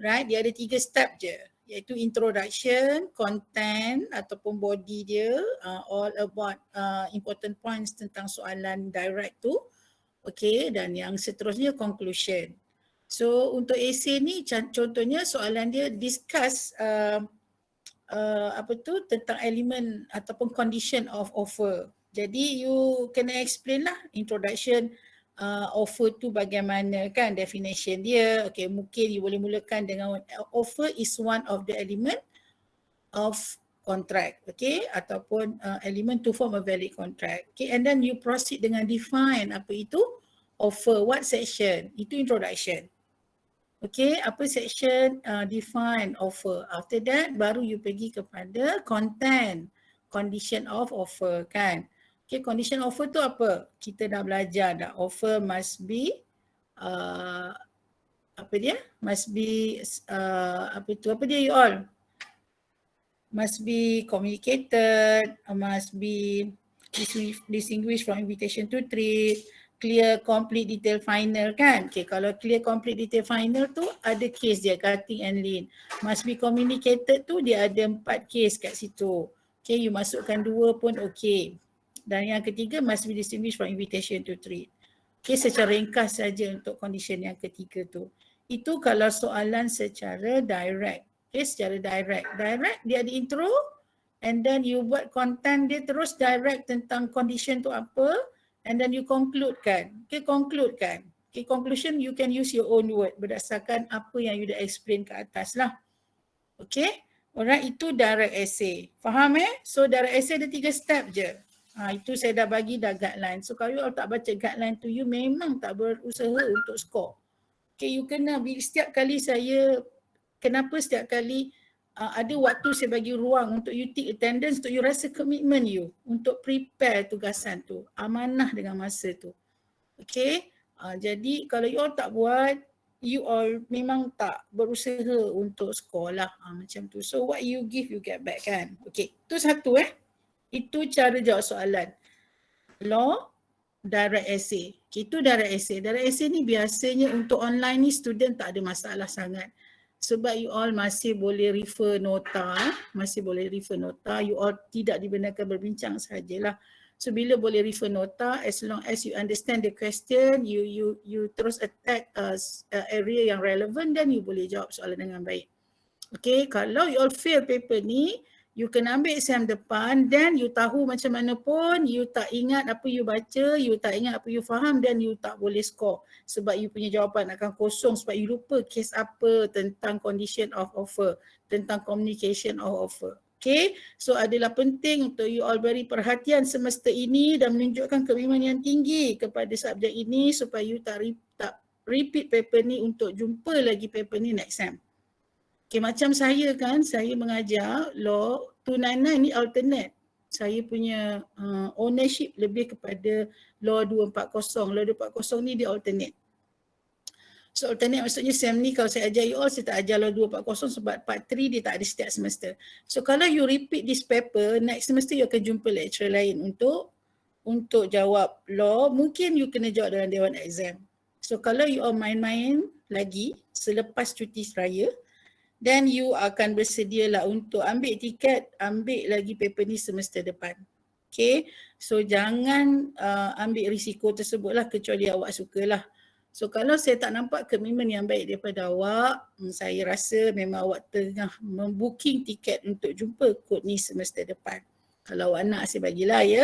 Alright, dia ada 3 step je, iaitu introduction, content ataupun body dia, all about important points tentang soalan direct tu. Okay, dan yang seterusnya conclusion. So untuk essay ni contohnya soalan dia discuss tentang elemen ataupun condition of offer. Jadi you kena explain lah introduction, offer tu bagaimana kan, definition dia. Okay, mungkin you boleh mulakan dengan offer is one of the element of contract, okay, ataupun element to form a valid contract. Okay, and then you proceed dengan define apa itu offer, what section, itu introduction. Okay, apa section, define offer. After that baru you pergi kepada content, condition of offer kan. Okay, condition offer tu apa? Kita dah belajar dah, offer must be must be apa dia you all? Must be communicated, must be distinguished from invitation to treat, clear, complete, detail, final kan. Okay, kalau clear, complete, detail, final tu ada case dia, cutting and lean. Must be communicated tu dia ada 4 case kat situ. Okay, you masukkan 2 pun okay. Dan yang ketiga must be distinguished from invitation to treat. Okay, secara ringkas saja untuk condition yang ketiga tu. Itu kalau soalan secara direct. Okay, secara direct. Direct dia ada intro and then you buat content dia terus direct tentang condition tu apa and then you conclude kan. Okay, conclude kan. Okay, conclusion you can use your own word berdasarkan apa yang you dah explain kat atas lah. Okay, alright, itu direct essay. Faham So direct essay ada 3 step je. Itu saya dah bagi dah guideline. So kalau you all tak baca guideline tu, you memang tak berusaha untuk score. Okay, you kena setiap kali kenapa setiap kali ada waktu saya bagi ruang untuk you take attendance, untuk you rasa komitmen you untuk prepare tugasan tu, amanah dengan masa tu. Okay, jadi kalau you all tak buat, you all memang tak berusaha untuk score lah, macam tu. So what you give, you get back kan. Okay, tu satu itu cara jawab soalan. Law, direct essay. Itu direct essay. Direct essay ni biasanya untuk online ni student tak ada masalah sangat. Sebab you all masih boleh refer nota. You all tidak dibenarkan berbincang sahajalah. So bila boleh refer nota, as long as you understand the question, you terus attack area yang relevant, dan you boleh jawab soalan dengan baik. Okay, kalau you all fail paper ni, you kena ambil exam depan, dan you tahu macam mana pun, you tak ingat apa you baca, you tak ingat apa you faham, dan you tak boleh score. Sebab you punya jawapan akan kosong, sebab you lupa case apa tentang condition of offer, tentang communication of offer. Okay, so adalah penting untuk you all beri perhatian semester ini dan menunjukkan komitmen yang tinggi kepada subjek ini supaya you tak repeat paper ni untuk jumpa lagi paper ni next time. Okay, macam saya kan, saya mengajar law 299 ni alternate. Saya punya ownership lebih kepada law 240. Law 240 ni dia alternate. So alternate maksudnya SEM ni kalau saya ajar you all, saya tak ajar law 240 sebab part 3 dia tak ada setiap semester. So kalau you repeat this paper, next semester you akan jumpa lecturer lain untuk jawab law. Mungkin you kena jawab dalam dewan exam. So kalau you all main-main lagi selepas cuti raya, then you akan bersedialah untuk ambil tiket, ambil lagi paper ni semester depan. Okay, so jangan ambil risiko tersebutlah kecuali awak sukalah. So kalau saya tak nampak komitmen yang baik daripada awak, saya rasa memang awak tengah membooking tiket untuk jumpa kod ni semester depan. Kalau awak nak, saya bagilah ya.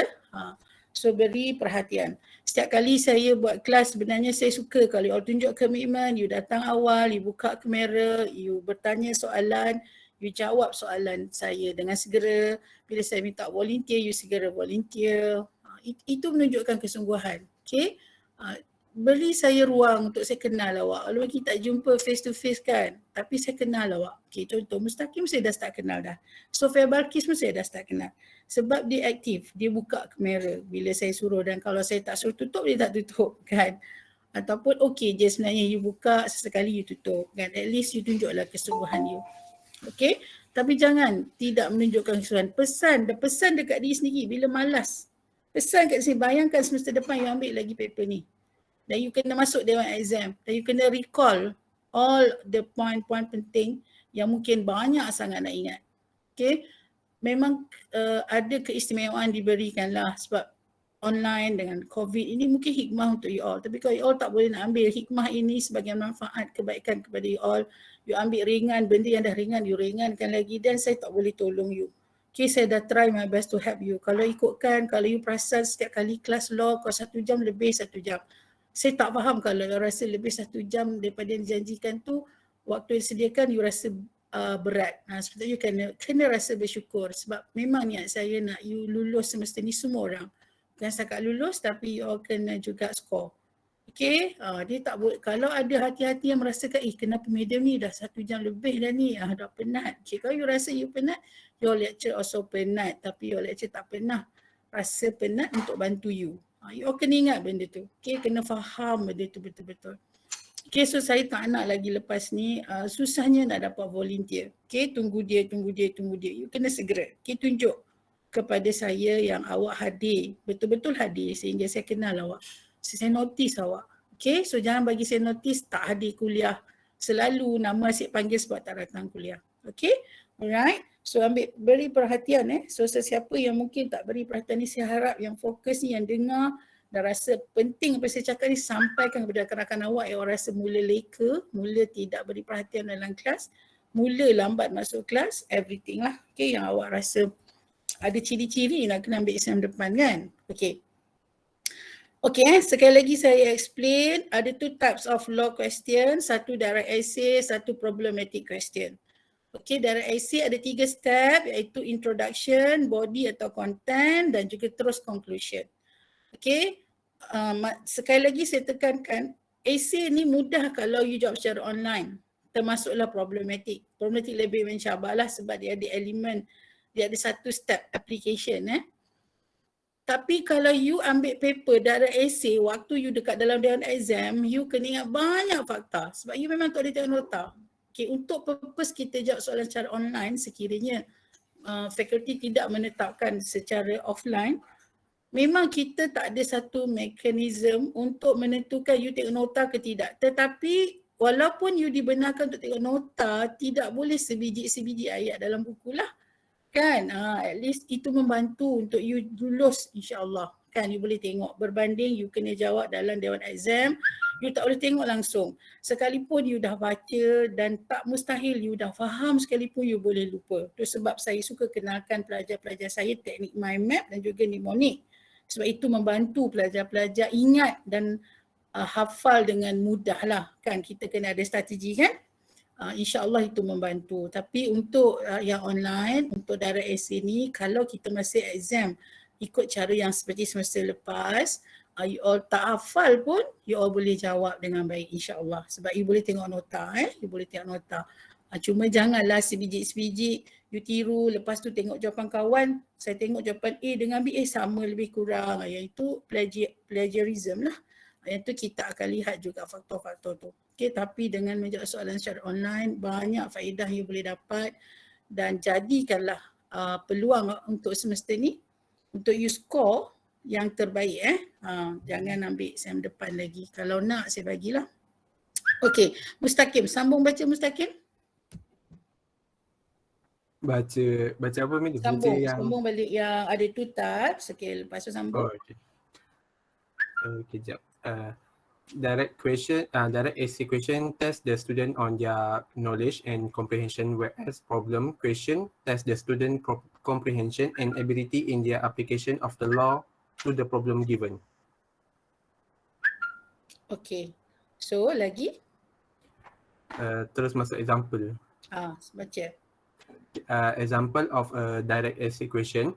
So beri perhatian. Setiap kali saya buat kelas, sebenarnya saya suka kalau you all tunjuk komitmen, you datang awal, you buka kamera, you bertanya soalan, you jawab soalan saya dengan segera. Bila saya minta volunteer, you segera volunteer. Itu menunjukkan kesungguhan. Okay? Beri saya ruang untuk saya kenal awak. Walaupun kita tak jumpa face to face kan, tapi saya kenal awak. Okay, contoh Mustaqim saya dah start kenal dah. Sofia Balkis pun saya dah start kenal. Sebab dia aktif, dia buka kamera bila saya suruh, dan kalau saya tak suruh tutup, dia tak tutup kan. Ataupun okay je sebenarnya you buka, sesekali you tutup kan. At least you tunjuklah kesungguhan you. Okay, tapi jangan tidak menunjukkan kesungguhan. Pesan dekat diri sendiri bila malas. Pesan kat sini, bayangkan semester depan you ambil lagi paper ni. Dan you kena masuk dewan exam. Dan you kena recall all the point-point penting yang mungkin banyak sangat nak ingat. Okay, memang ada keistimewaan diberikanlah sebab online dengan COVID ini mungkin hikmah untuk you all. Tapi kalau you all tak boleh nak ambil hikmah ini sebagai manfaat kebaikan kepada you all, you ambil ringan, benda yang dah ringan, you ringankan lagi dan saya tak boleh tolong you. Okay, saya dah try my best to help you. Kalau ikutkan, kalau you perasan setiap kali kelas law kau 1 jam lebih 1 jam. Saya tak faham kalau you rasa lebih 1 jam daripada yang dijanjikan tu, waktu yang disediakan you rasa berat. Sebab you kena rasa bersyukur sebab memang niat saya nak you lulus semester ni semua orang. Bukan setakat lulus tapi you all kena juga score. Okay, dia tak boleh, kalau ada hati-hati yang merasakan kenapa medium ni dah 1 jam lebih dah ni, dah penat. Okay, kalau you rasa you penat, your lecture also penat tapi your lecture tak pernah rasa penat untuk bantu you. You all kena ingat benda tu. Okay, kena faham benda tu betul-betul. Okay, so saya tak nak lagi lepas ni susahnya nak dapat volunteer. Okay, tunggu dia. You kena segera. Okay, tunjuk kepada saya yang awak hadir, betul-betul hadir sehingga saya kenal awak. Saya notice awak. Okay, so jangan bagi saya notice tak hadir kuliah. Selalu nama asyik panggil sebab tak datang kuliah. Okay, alright. So beri perhatian So sesiapa yang mungkin tak beri perhatian ni, saya harap yang fokus ni, yang dengar dan rasa penting apa saya cakap ni, sampaikan kepada rakan-rakan awak yang rasa mula leka, mula tidak beri perhatian dalam kelas, mula lambat masuk kelas, everything lah. Okay, yang awak rasa ada ciri-ciri nak kena ambil exam depan kan. Okay. Okay, sekali lagi saya explain, ada 2 types of law question, satu direct essay, satu problematic question. Okay, direct essay ada 3 step iaitu introduction, body atau content dan juga terus conclusion. Okay, sekali lagi saya tekankan, essay ni mudah kalau you jawab secara online, termasuklah problematic. Problematic lebih mencabarlah sebab dia ada elemen, dia ada 1 step application. Tapi kalau you ambil paper direct essay, waktu you dekat dalam dewan exam, you kena ingat banyak fakta sebab you memang tak boleh tengok nota. Okay, untuk purpose kita jawab soalan secara online, sekiranya fakulti tidak menetapkan secara offline, memang kita tak ada satu mekanisme untuk menentukan you tengok nota ke tidak. Tetapi walaupun you dibenarkan untuk tengok nota, tidak boleh sebiji ayat dalam buku lah. Kan, at least itu membantu untuk you lulus insyaAllah. Kan, you boleh tengok. Berbanding you kena jawab dalam dewan exam, you tak boleh tengok langsung. Sekalipun you dah baca dan tak mustahil you dah faham sekalipun you boleh lupa. Itu sebab saya suka kenalkan pelajar-pelajar saya teknik mind map dan juga mnemonic. Sebab itu membantu pelajar-pelajar ingat dan hafal dengan mudah lah. Kan, kita kena ada strategi kan. InsyaAllah itu membantu. Tapi untuk yang online, untuk direct essay ni, kalau kita masih exam ikut cara yang seperti semester lepas, you all tak hafal pun, you all boleh jawab dengan baik insyaAllah. Sebab you boleh tengok nota, you boleh tengok nota. Cuma janganlah sebiji-sebiji you tiru, lepas tu tengok jawapan kawan, saya tengok jawapan A dengan B, sama lebih kurang. Iaitu plagiarism lah. Yang tu kita akan lihat juga faktor-faktor tu. Okay, tapi dengan menjawab soalan secara online, banyak faedah yang boleh dapat dan jadikanlah peluang untuk semester ni untuk you score yang terbaik. Jangan ambil exam depan lagi. Kalau nak saya bagilah. Okay, Mustaqim, sambung baca Mustaqim. Baca apa ni? Sambung balik yang ada 2 types. Okay, lepas tu sambung. Okay, sekejap. Direct essay question test the student on their knowledge and comprehension, whereas problem question test the student comprehension and ability in their application of the law to the problem given. Okay, so lagi? Terus masuk example. Baca. Example of a direct essay question.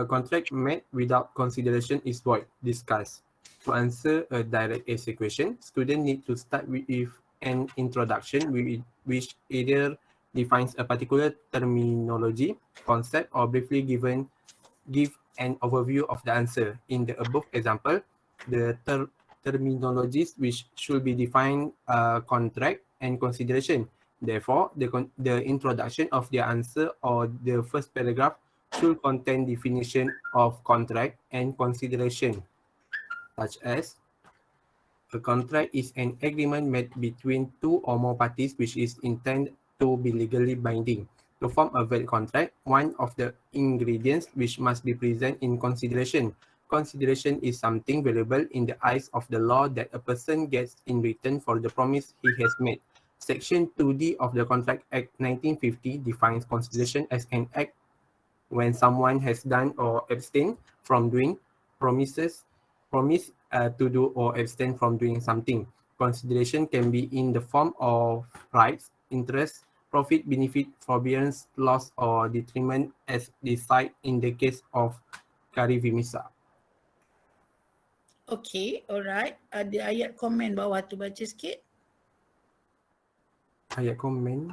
A contract made without consideration is void. Discuss. To answer a direct essay question, students need to start with an introduction which either defines a particular terminology, concept, or briefly give an overview of the answer. In the above example, the terminologies which should be defined are contract and consideration. Therefore, the introduction of the answer or the first paragraph should contain definition of contract and consideration, such as A contract is an agreement made between two or more parties which is intended to be legally binding. To form a valid contract, one of the ingredients which must be present in consideration. Consideration is something valuable in the eyes of the law that a person gets in return for the promise he has made. Section 2D of the Contract Act 1950 defines consideration as an act when someone has done or abstained from doing, promise to do or abstain from doing something. Consideration can be in the form of rights, interest, profit, benefit, forbearance, loss, or detriment as decided in the case of Kari Vimisa. Okay, alright. Ada ayat komen bawah tu, baca sikit. Ayat komen.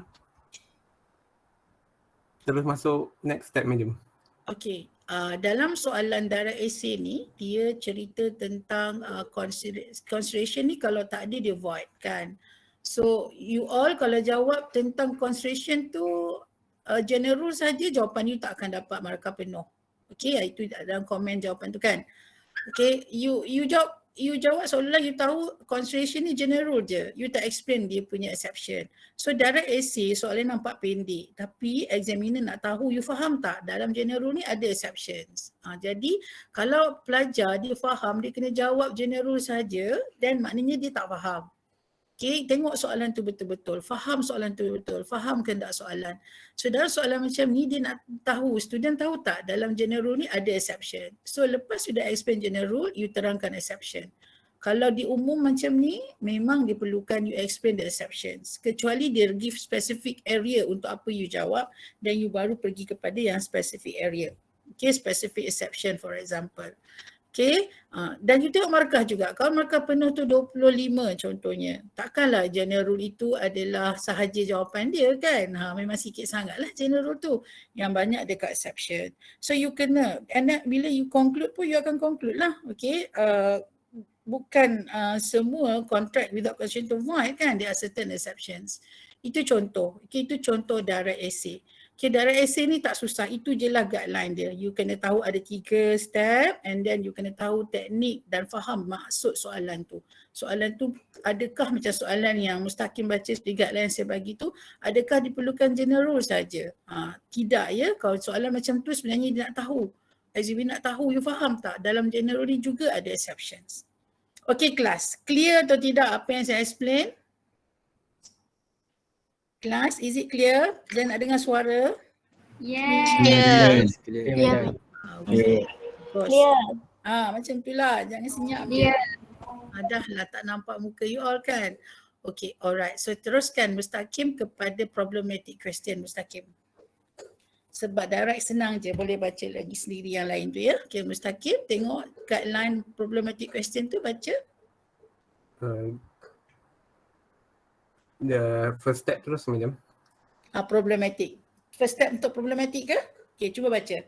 Terus masuk next step, Madam. Okay, dalam soalan direct essay ni, dia cerita tentang consideration ni kalau tak ada dia void kan. So you all kalau jawab tentang consideration tu general saja, jawapan you tak akan dapat markah penuh. Okay, itu dalam komen jawapan tu kan. Okay, you jawab seolah-olah you tahu consideration ni general je. You tak explain dia punya exception. So direct essay soalan nampak pendek tapi examiner nak tahu you faham tak dalam general ni ada exceptions. Jadi kalau pelajar dia faham dia kena jawab general saja dan maknanya dia tak faham. Okay, tengok soalan tu betul-betul, faham soalan tu betul, faham kehendak soalan. So dalam soalan macam ni dia nak tahu, student tahu tak dalam general ni ada exception. So lepas sudah explain general, you terangkan exception. Kalau di umum macam ni, memang diperlukan you explain the exceptions. Kecuali dia give specific area untuk apa you jawab dan you baru pergi kepada yang specific area. Okay, specific exception for example. Okay, dan you tengok markah juga. Kalau markah penuh tu 25 contohnya, takkanlah general itu adalah sahaja jawapan dia kan. Memang sikit sangatlah general tu. Yang banyak dekat exception. So you kena, and then bila you conclude pun you akan conclude lah. Okay, bukan semua contract without condition to void kan. There are certain exceptions. Itu contoh. Okay, itu contoh direct essay. Okay, direct essay ni tak susah. Itu je lah guideline dia. You kena tahu ada 3 step and then you kena tahu teknik dan faham maksud soalan tu. Soalan tu adakah macam soalan yang Mustaqim baca seperti guideline saya bagi tu, adakah diperlukan general saja? Tidak ya. Kalau soalan macam tu sebenarnya dia nak tahu. Examiner nak tahu you faham tak? Dalam general ni juga ada exceptions. Okay kelas, clear atau tidak apa yang saya explain? Kelas, is it clear? Saya nak dengar suara. Yes. Clear. Okay. Clear. Macam tu lah. Jangan senyap. Dah lah tak nampak muka you all kan. Okay, alright. So teruskan Mustaqim kepada problematic question Mustaqim. Sebab direct senang je. Boleh baca lagi sendiri yang lain tu ya. Okay, Mustaqim tengok guideline problematic question tu baca. The first step terus, Madam. Problematic. First step untuk problematic ke? Okay, cuba baca.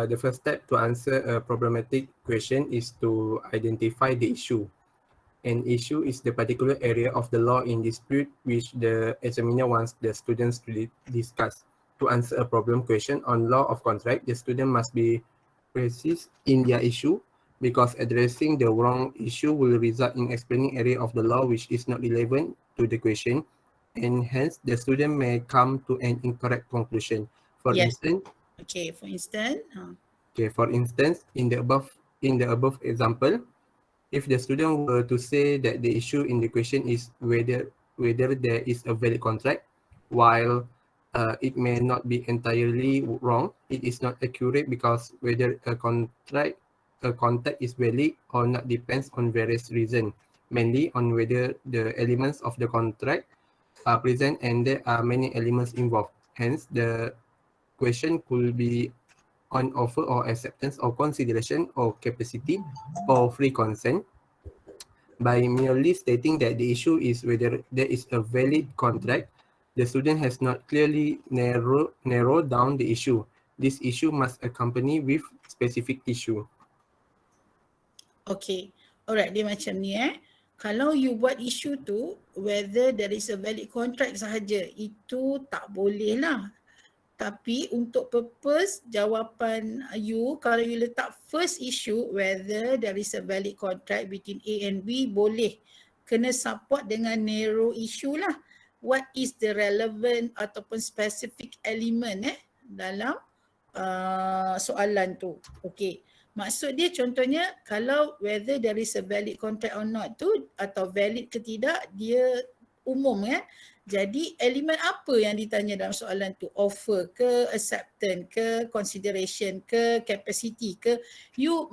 The first step to answer a problematic question is to identify the issue. An issue is the particular area of the law in dispute which the examiner wants the students to discuss. To answer a problem question on law of contract, the student must be precise in their issue because addressing the wrong issue will result in explaining area of the law which is not relevant to the question, and hence the student may come to an incorrect conclusion. For instance, for instance, in the above example, if the student were to say that the issue in the question is whether there is a valid contract, while it may not be entirely wrong, it is not accurate because whether a contract is valid or not depends on various reasons, mainly on whether the elements of the contract are present and there are many elements involved. Hence, the question could be on offer or acceptance or consideration or capacity or free consent. By merely stating that the issue is whether there is a valid contract, the student has not clearly narrowed down the issue. This issue must accompany with specific issue. Okay, alright, dia macam ni Kalau you buat isu tu, whether there is a valid contract sahaja, itu tak boleh lah. tapi untuk purpose jawapan you, kalau you letak first issue whether there is a valid contract between A and B, boleh kena support dengan narrow issue lah. What is the relevant ataupun specific element dalam soalan tu. Okay. Maksud dia contohnya kalau whether there is a valid contract or not tu atau valid ke tidak, dia umum kan. Jadi elemen apa yang ditanya dalam soalan tu? Offer ke, acceptance ke, consideration ke, capacity ke? You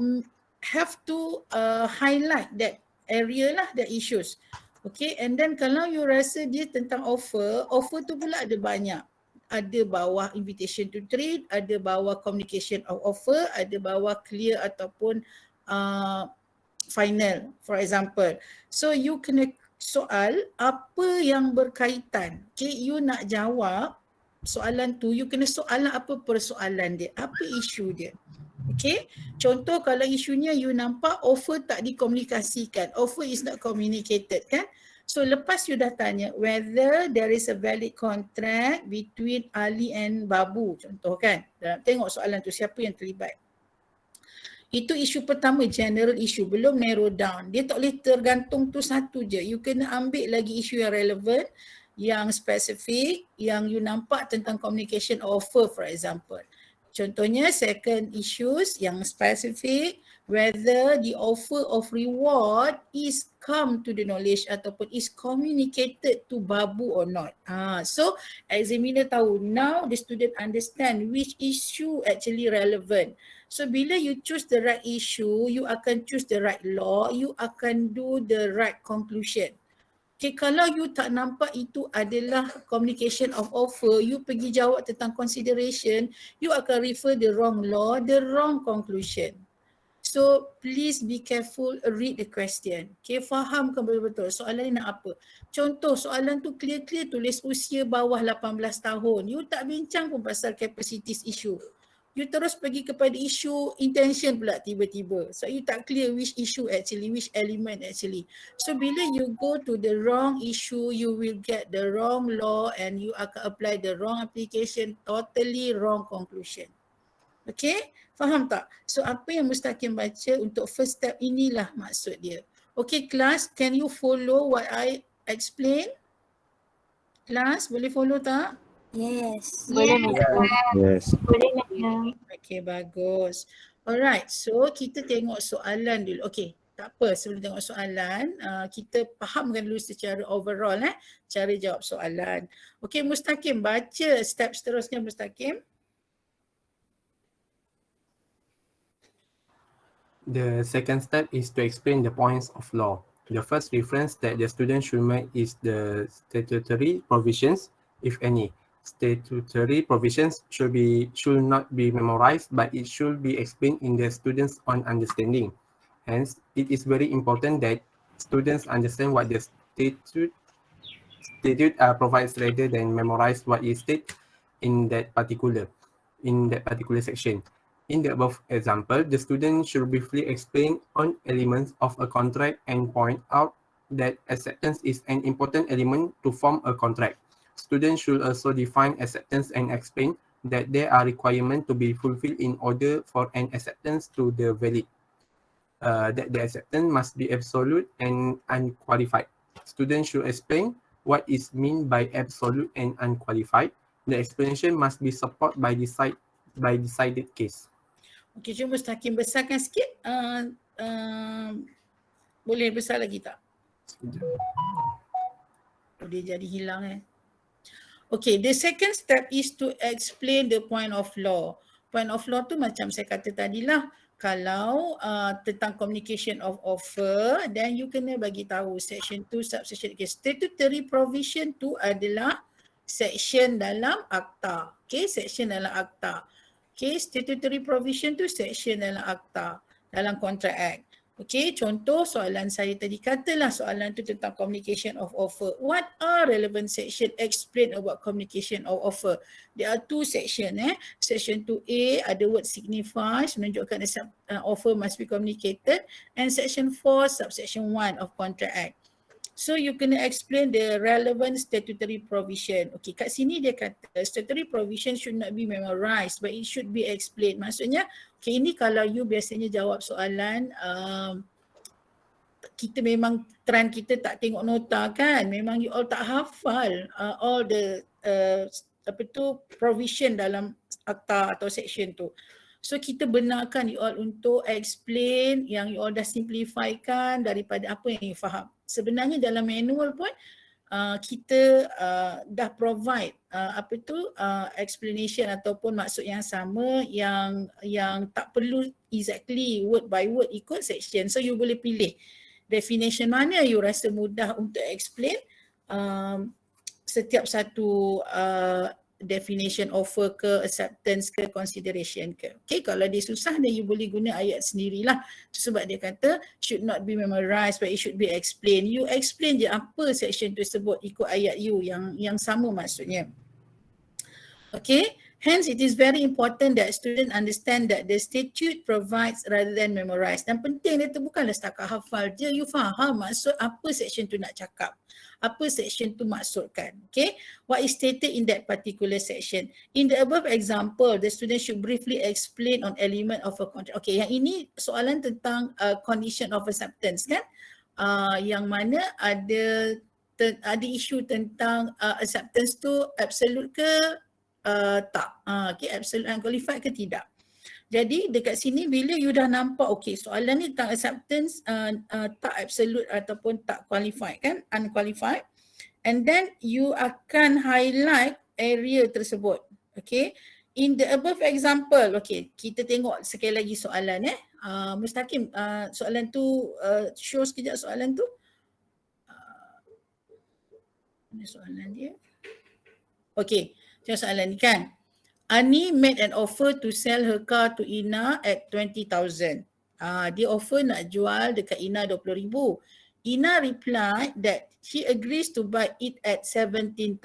have to highlight that area lah, that issues. Okay, and then kalau you rasa dia tentang offer tu pula ada banyak. Ada bawah invitation to trade, ada bawah communication of offer, ada bawah clear ataupun final, for example. So you kena soal apa yang berkaitan. Okay, you nak jawab soalan tu, you kena soalan apa persoalan dia, apa isu dia. Okay, contoh kalau isunya you nampak offer tak dikomunikasikan, offer is not communicated kan. So lepas you dah tanya whether there is a valid contract between Ali and Babu, contoh kan. Tengok soalan tu siapa yang terlibat. Itu isu pertama, general issue, belum narrow down. Dia tak boleh tergantung tu satu je. You kena ambil lagi isu yang relevant, yang spesifik, yang you nampak tentang communication offer for example. Contohnya second issues yang spesifik, whether the offer of reward is come to the knowledge ataupun is communicated to Babu or not. So examiner tahu, now the student understand which issue actually relevant. So bila you choose the right issue, you akan choose the right law, you akan do the right conclusion. Okay, kalau you tak nampak itu adalah communication of offer, you pergi jawab tentang consideration, you akan refer the wrong law, the wrong conclusion. So please be careful, read the question. Okay, fahamkan betul-betul soalan ni nak apa. Contoh soalan tu clear-clear tulis usia bawah 18 tahun. You tak bincang pun pasal capacities issue. You terus pergi kepada isu intention pula tiba-tiba. So you tak clear which issue actually, which element actually. So bila you go to the wrong issue, you will get the wrong law and you akan apply the wrong application, totally wrong conclusion. Okay, faham tak? So apa yang Mustaqim baca untuk first step inilah maksud dia. Okay class, can you follow what I explain? Class, boleh follow tak? Yes. Yes. Okay, bagus. Alright, so kita tengok soalan dulu. Okay, tak apa, sebelum tengok soalan, kita fahamkan dulu secara overall cara jawab soalan. Okay, Mustaqim, baca step seterusnya Mustaqim. The second step is to explain the points of law. The first reference that the student should make is the statutory provisions, if any. Statutory provisions should not be memorized, but it should be explained in the student's own understanding. Hence, it is very important that students understand what the statute provides rather than memorize what is stated in that particular section. In the above example, the student should briefly explain on elements of a contract and point out that acceptance is an important element to form a contract. Students should also define acceptance and explain that there are requirements to be fulfilled in order for an acceptance to be valid. That the acceptance must be absolute and unqualified. Students should explain what is meant by absolute and unqualified. The explanation must be supported by decided case. Okay, cuma Mustaqim besarkan sikit. Boleh besar lagi tak? Dia jadi hilang Okay, the second step is to explain the point of law. Point of law tu macam saya kata tadilah, kalau tentang communication of offer, then you kena bagi tahu section 2 subsection okay. Statutory provision tu adalah section dalam akta. Okay, section dalam akta. Okay, statutory provision tu section dalam akta, dalam contract act. Okay, contoh soalan saya tadi katalah soalan tu tentang communication of offer. What are relevant section explain about communication of offer? There are two section Section 2A ada word signifies menunjukkan offer must be communicated, and section 4 subsection 1 of contract act. So you kena explain the relevant statutory provision. Okay, kat sini dia kata statutory provision should not be memorized but it should be explained. Maksudnya, okay, ini kalau you biasanya jawab soalan kita memang trend kita tak tengok nota kan, memang you all tak hafal all the provision dalam akta atau section tu. So kita benarkan you all untuk explain yang you all dah simplifikan daripada apa yang you faham. Sebenarnya dalam manual pun kita dah provide explanation ataupun maksud yang sama yang tak perlu exactly word by word ikut section. So you boleh pilih definition mana you rasa mudah untuk explain setiap satu definition, offer ke, acceptance ke, consideration ke. Okay, kalau dia susah then you boleh guna ayat sendirilah. Sebab dia kata should not be memorized but it should be explained. You explain je apa section tersebut ikut ayat you yang sama maksudnya. Okay, hence it is very important that student understand that the statute provides rather than memorize. Dan penting dia tu bukanlah setakat hafal je, you faham maksud apa section tu nak cakap, apa section tu maksudkan. Okay, what is stated in that particular section. In the above example, the student should briefly explain on element of a contract. Okay, yang ini soalan tentang condition of acceptance kan, yang mana ada isu tentang acceptance tu absolute ke tak, okay, absolute unqualified ke tidak. Jadi dekat sini bila you dah nampak okay soalan ni tentang acceptance tak absolute ataupun tak qualified kan, unqualified, and then you akan highlight area tersebut. Okay, in the above example, okay, kita tengok sekali lagi soalan Mustaqim, soalan tu show sekejap soalan tu. Mana soalan dia? Okay, macam soalan ni kan. Ani made an offer to sell her car to Ina at 20,000. Dia offer nak jual dekat Ina 20,000. Ina replied that she agrees to buy it at 17,000.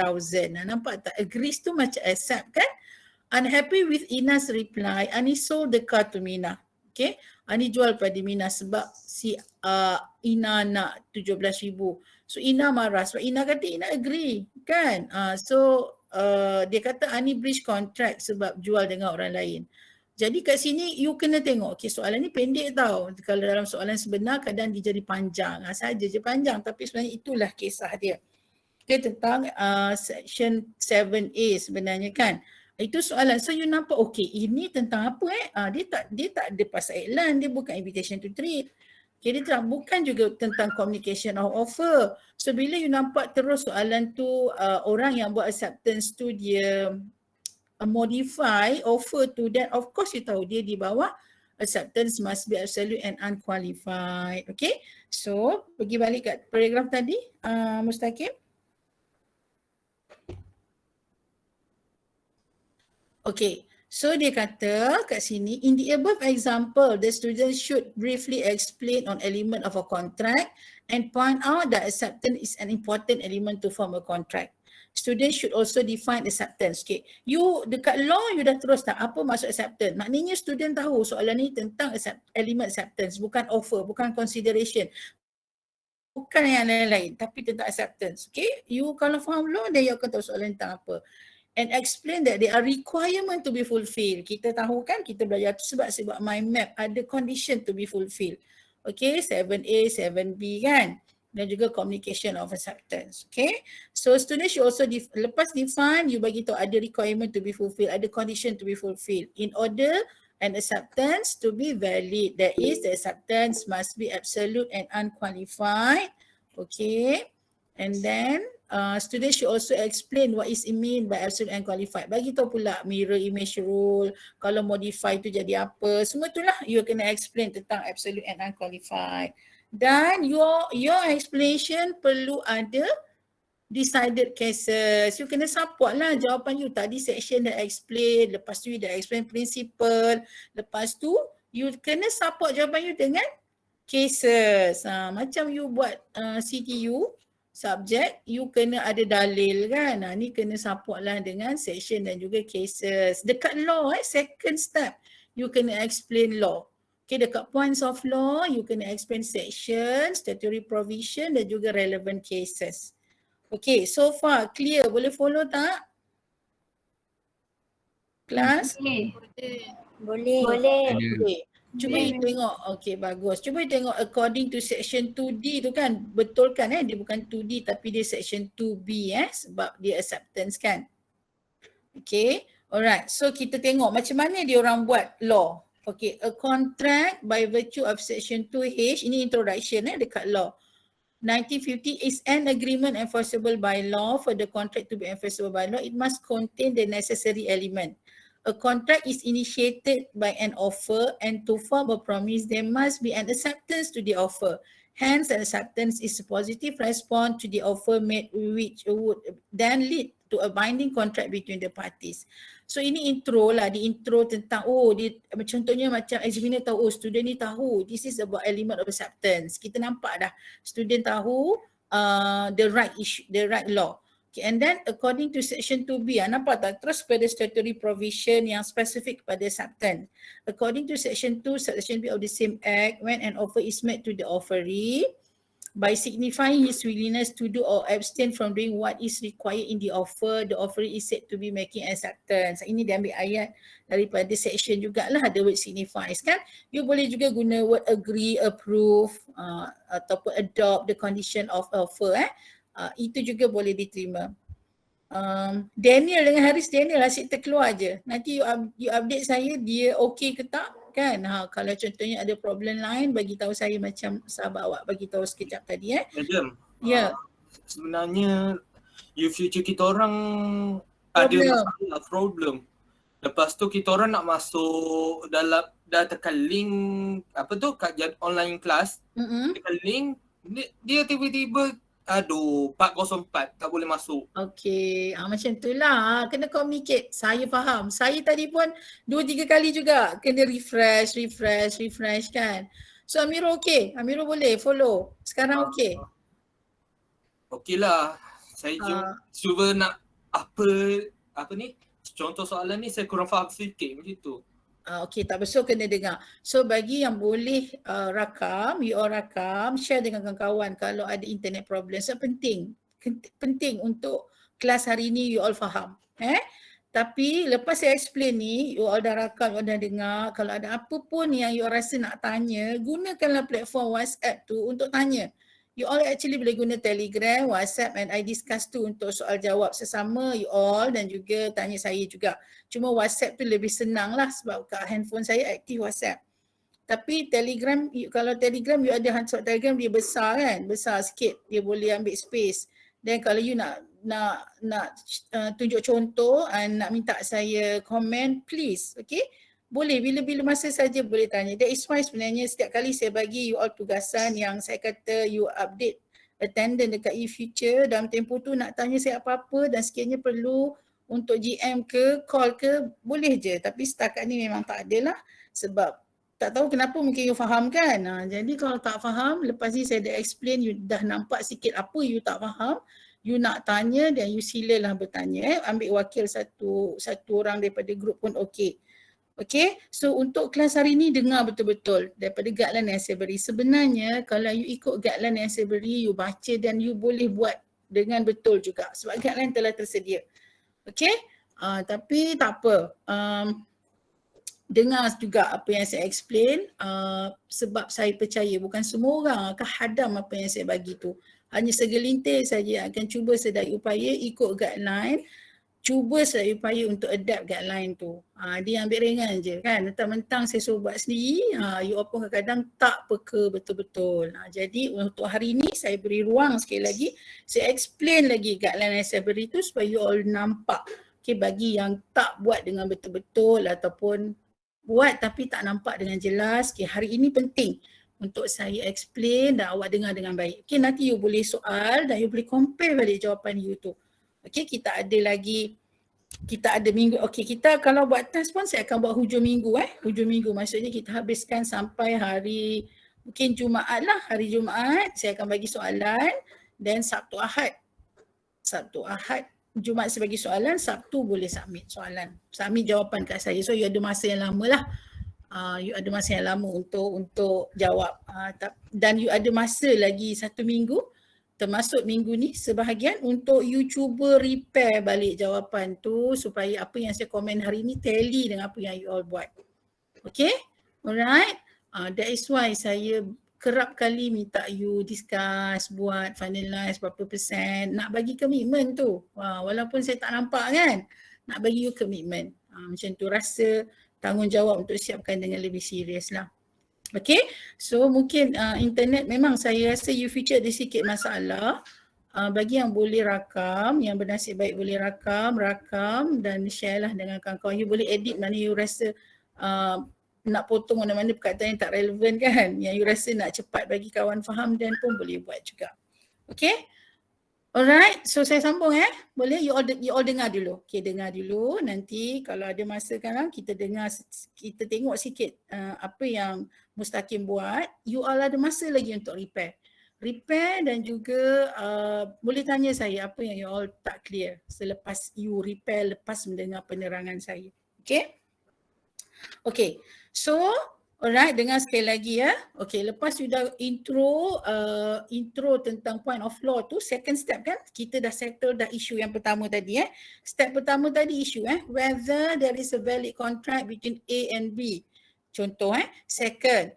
Nampak tak? Agrees tu macam accept kan? Unhappy with Ina's reply, Ani sold the car to Mina. Okay, Ani jual pada Mina sebab si Ina nak 17,000. So Ina marah sebab Ina kata Ina agree kan. Dia kata Ani breach contract sebab jual dengan orang lain. Jadi kat sini you kena tengok, okay, soalan ni pendek tau. Kalau dalam soalan sebenar kadang dia jadi panjang. Saja je panjang tapi sebenarnya itulah kisah dia. Okay, tentang section 7A sebenarnya kan. Itu soalan. So you nampak okay ini tentang apa dia tak ada pasal iklan, dia bukan invitation to trade. Okay, dia bukan juga tentang communication of offer. So bila you nampak terus soalan tu orang yang buat acceptance tu dia modify offer tu, then of course you tahu dia di bawah acceptance must be absolute and unqualified. Okay, so pergi balik kat paragraf tadi Mustaqim. Okay, so dia kata kat sini, in the above example, the student should briefly explain on element of a contract and point out that acceptance is an important element to form a contract. Student should also define acceptance. Okay, you dekat law you dah terus tak apa maksud acceptance. Maknanya student tahu soalan ni tentang element acceptance, bukan offer, bukan consideration, bukan yang lain-lain, tapi tentang acceptance. Okay, you kalau faham law, then you akan tahu soalan tentang apa. And explain that there are requirement to be fulfilled. Kita tahu kan, kita belajar tu sebab my map ada condition to be fulfilled. Okay, 7A, 7B kan. Dan juga communication of acceptance. Okay, so students should also lepas define, you bagi tahu ada requirement to be fulfilled, ada condition to be fulfilled. In order an acceptance to be valid, that is the acceptance must be absolute and unqualified. Okay, and then students should also explain what is mean by absolute and qualified. Bagi tahu pula mirror image rule, kalau modify tu jadi apa, semua itulah you kena explain tentang absolute and unqualified. Dan your explanation perlu ada decided cases. You kena support lah jawapan you. Tadi section dah explain, lepas tu you dah explain principle, lepas tu you kena support jawapan you dengan cases. Macam you buat CTU, subjek, you kena ada dalil kan. Ni kena support lah dengan section dan juga cases. Dekat law second step, you kena explain law. Okay, dekat points of law, you kena explain section, statutory provision dan juga relevant cases. Okay, so far clear? Boleh follow tak? Kelas? Boleh. Okay. Cuba you tengok, okay bagus. Cuba you tengok according to section 2D tu kan, betul kan dia bukan 2D tapi dia section 2B sebab dia acceptance kan. Okay, alright. So kita tengok macam mana dia orang buat law. Okay, a contract by virtue of section 2H, ini introduction dekat law. 1950 is an agreement enforceable by law. For the contract to be enforceable by law, it must contain the necessary element. A contract is initiated by an offer, and to form a promise, there must be an acceptance to the offer. Hence, an acceptance is a positive response to the offer made, which would then lead to a binding contract between the parties. So ini intro lah, di intro tentang contohnya macam examiner tahu, student ni tahu this is about element of acceptance. Kita nampak dah student tahu the right issue, the right law. Okay, and then according to section 2B, nampak tak? Terus pada statutory provision yang spesifik pada acceptance. According to section 2, section B of the same act, when an offer is made to the offeree, by signifying his willingness to do or abstain from doing what is required in the offer, the offeree is said to be making acceptance. Ini dia ambil ayat daripada section jugalah, ada word signifies kan. You boleh juga guna word agree, approve ataupun adopt the condition of offer. Itu juga boleh diterima. Daniel dengan Haris, Daniel asyik terkeluar je. Nanti you update saya dia okey ke tak kan. Kalau contohnya ada problem lain, bagi tahu saya macam sahabat awak bagi tahu sekejap tadi Madam. Ya. Sebenarnya future kita orang ada masalah problem. Lepas tu kita orang nak masuk dalam dah tekan link apa tu kajian online class. Tekan link dia tiba-tiba 404 tak boleh masuk. Okey, macam itulah. Kena communicate. Saya faham. Saya tadi pun 2-3 kali juga kena refresh kan. So Amirul okey. Amirul boleh follow. Sekarang okey. Okey lah. Saya cuba nak apa ni? Contoh soalan ni saya kurang faham sikit macam tu. Okey, tak besar kena dengar. So bagi yang boleh rakam, you all rakam, share dengan kawan-kawan kalau ada internet problem. So penting untuk kelas hari ni you all faham. Tapi lepas saya explain ni, you all dah rakam, you all dah dengar. Kalau ada apa pun yang you all rasa nak tanya, gunakanlah platform WhatsApp tu untuk tanya. You all actually boleh guna Telegram, WhatsApp and I discuss tu untuk soal jawab sesama you all dan juga tanya saya juga. Cuma WhatsApp tu lebih senang lah sebab kat handphone saya aktif WhatsApp. Tapi Telegram, kalau Telegram you ada sebab Telegram dia besar kan, besar sikit, dia boleh ambil space. Dan kalau you nak tunjuk contoh, nak minta saya komen, please, okay? Boleh, bila-bila masa saja boleh tanya. That is why sebenarnya setiap kali saya bagi you all tugasan yang saya kata you update attendance dekat e-future, dalam tempoh tu nak tanya saya apa-apa dan sekiranya perlu untuk GM ke, call ke, boleh je. Tapi setakat ni memang tak ada lah sebab tak tahu kenapa mungkin you faham kan. Jadi kalau tak faham, lepas ni saya dah explain, you dah nampak sikit apa you tak faham, you nak tanya dan you silalah bertanya. Ambil wakil satu orang daripada grup pun okey. Okay, so untuk kelas hari ni dengar betul-betul daripada guideline yang saya beri. Sebenarnya kalau you ikut guideline yang saya beri, you baca dan you boleh buat dengan betul juga sebab guideline telah tersedia. Okay, tapi tak apa. Dengar juga apa yang saya explain sebab saya percaya bukan semua orang akan hadam apa yang saya bagi tu. Hanya segelintir saja akan cuba sedaya upaya ikut guideline. Cuba saya upaya untuk adapt guideline tu. Dia ambil ringan je kan. Mentang-mentang saya suruh buat sendiri, you all pun kadang-kadang tak peka betul-betul. Jadi untuk hari ni saya beri ruang sekali lagi. Saya explain lagi guideline yang saya beri tu supaya you all nampak. Okay, bagi yang tak buat dengan betul-betul ataupun buat tapi tak nampak dengan jelas. Okay, hari ini penting untuk saya explain dan awak dengar dengan baik. Okay, nanti you boleh soal dan you boleh compare balik jawapan you tu. Okay, kita ada minggu. Okay, kita kalau buat test pun saya akan buat hujung minggu. Hujung minggu maksudnya kita habiskan sampai hari mungkin Jumaat lah. Hari Jumaat saya akan bagi soalan dan Sabtu Ahad, Jumaat saya bagi soalan, Sabtu boleh submit soalan. Submit jawapan kat saya. So you ada masa yang lama lah. You ada masa yang lama untuk jawab. Dan you ada masa lagi 1 minggu, termasuk minggu ni sebahagian untuk you cuba repair balik jawapan tu supaya apa yang saya komen hari ni tally dengan apa yang you all buat. Okay? Alright? That is why saya kerap kali minta you discuss, buat, finalize berapa persen, nak bagi komitmen tu. Walaupun saya tak nampak kan, nak bagi you komitmen. Macam tu, rasa tanggungjawab untuk siapkan dengan lebih serius lah. Okay, so mungkin internet memang saya rasa you feature ada sikit masalah. Bagi yang boleh rakam, yang bernasib baik boleh rakam dan share lah dengan kawan-kawan. You boleh edit mana you rasa nak potong mana-mana perkataan yang tak relevan kan. Yang you rasa nak cepat bagi kawan faham dan pun boleh buat juga. Okay. Alright, so saya sambung boleh? You all dengar dulu. Okay, dengar dulu. Nanti kalau ada masa kan kita dengar, kita tengok sikit apa yang Mustaqim buat. You all ada masa lagi untuk repair dan juga boleh tanya saya apa yang you all tak clear selepas you repair, lepas mendengar penerangan saya. Okay? Okay, so alright, dengar sekali lagi Okay, lepas you dah intro tentang point of law tu, second step kan, kita dah settle dah isu yang pertama tadi Step pertama tadi isu whether there is a valid contract between A and B. Contoh second,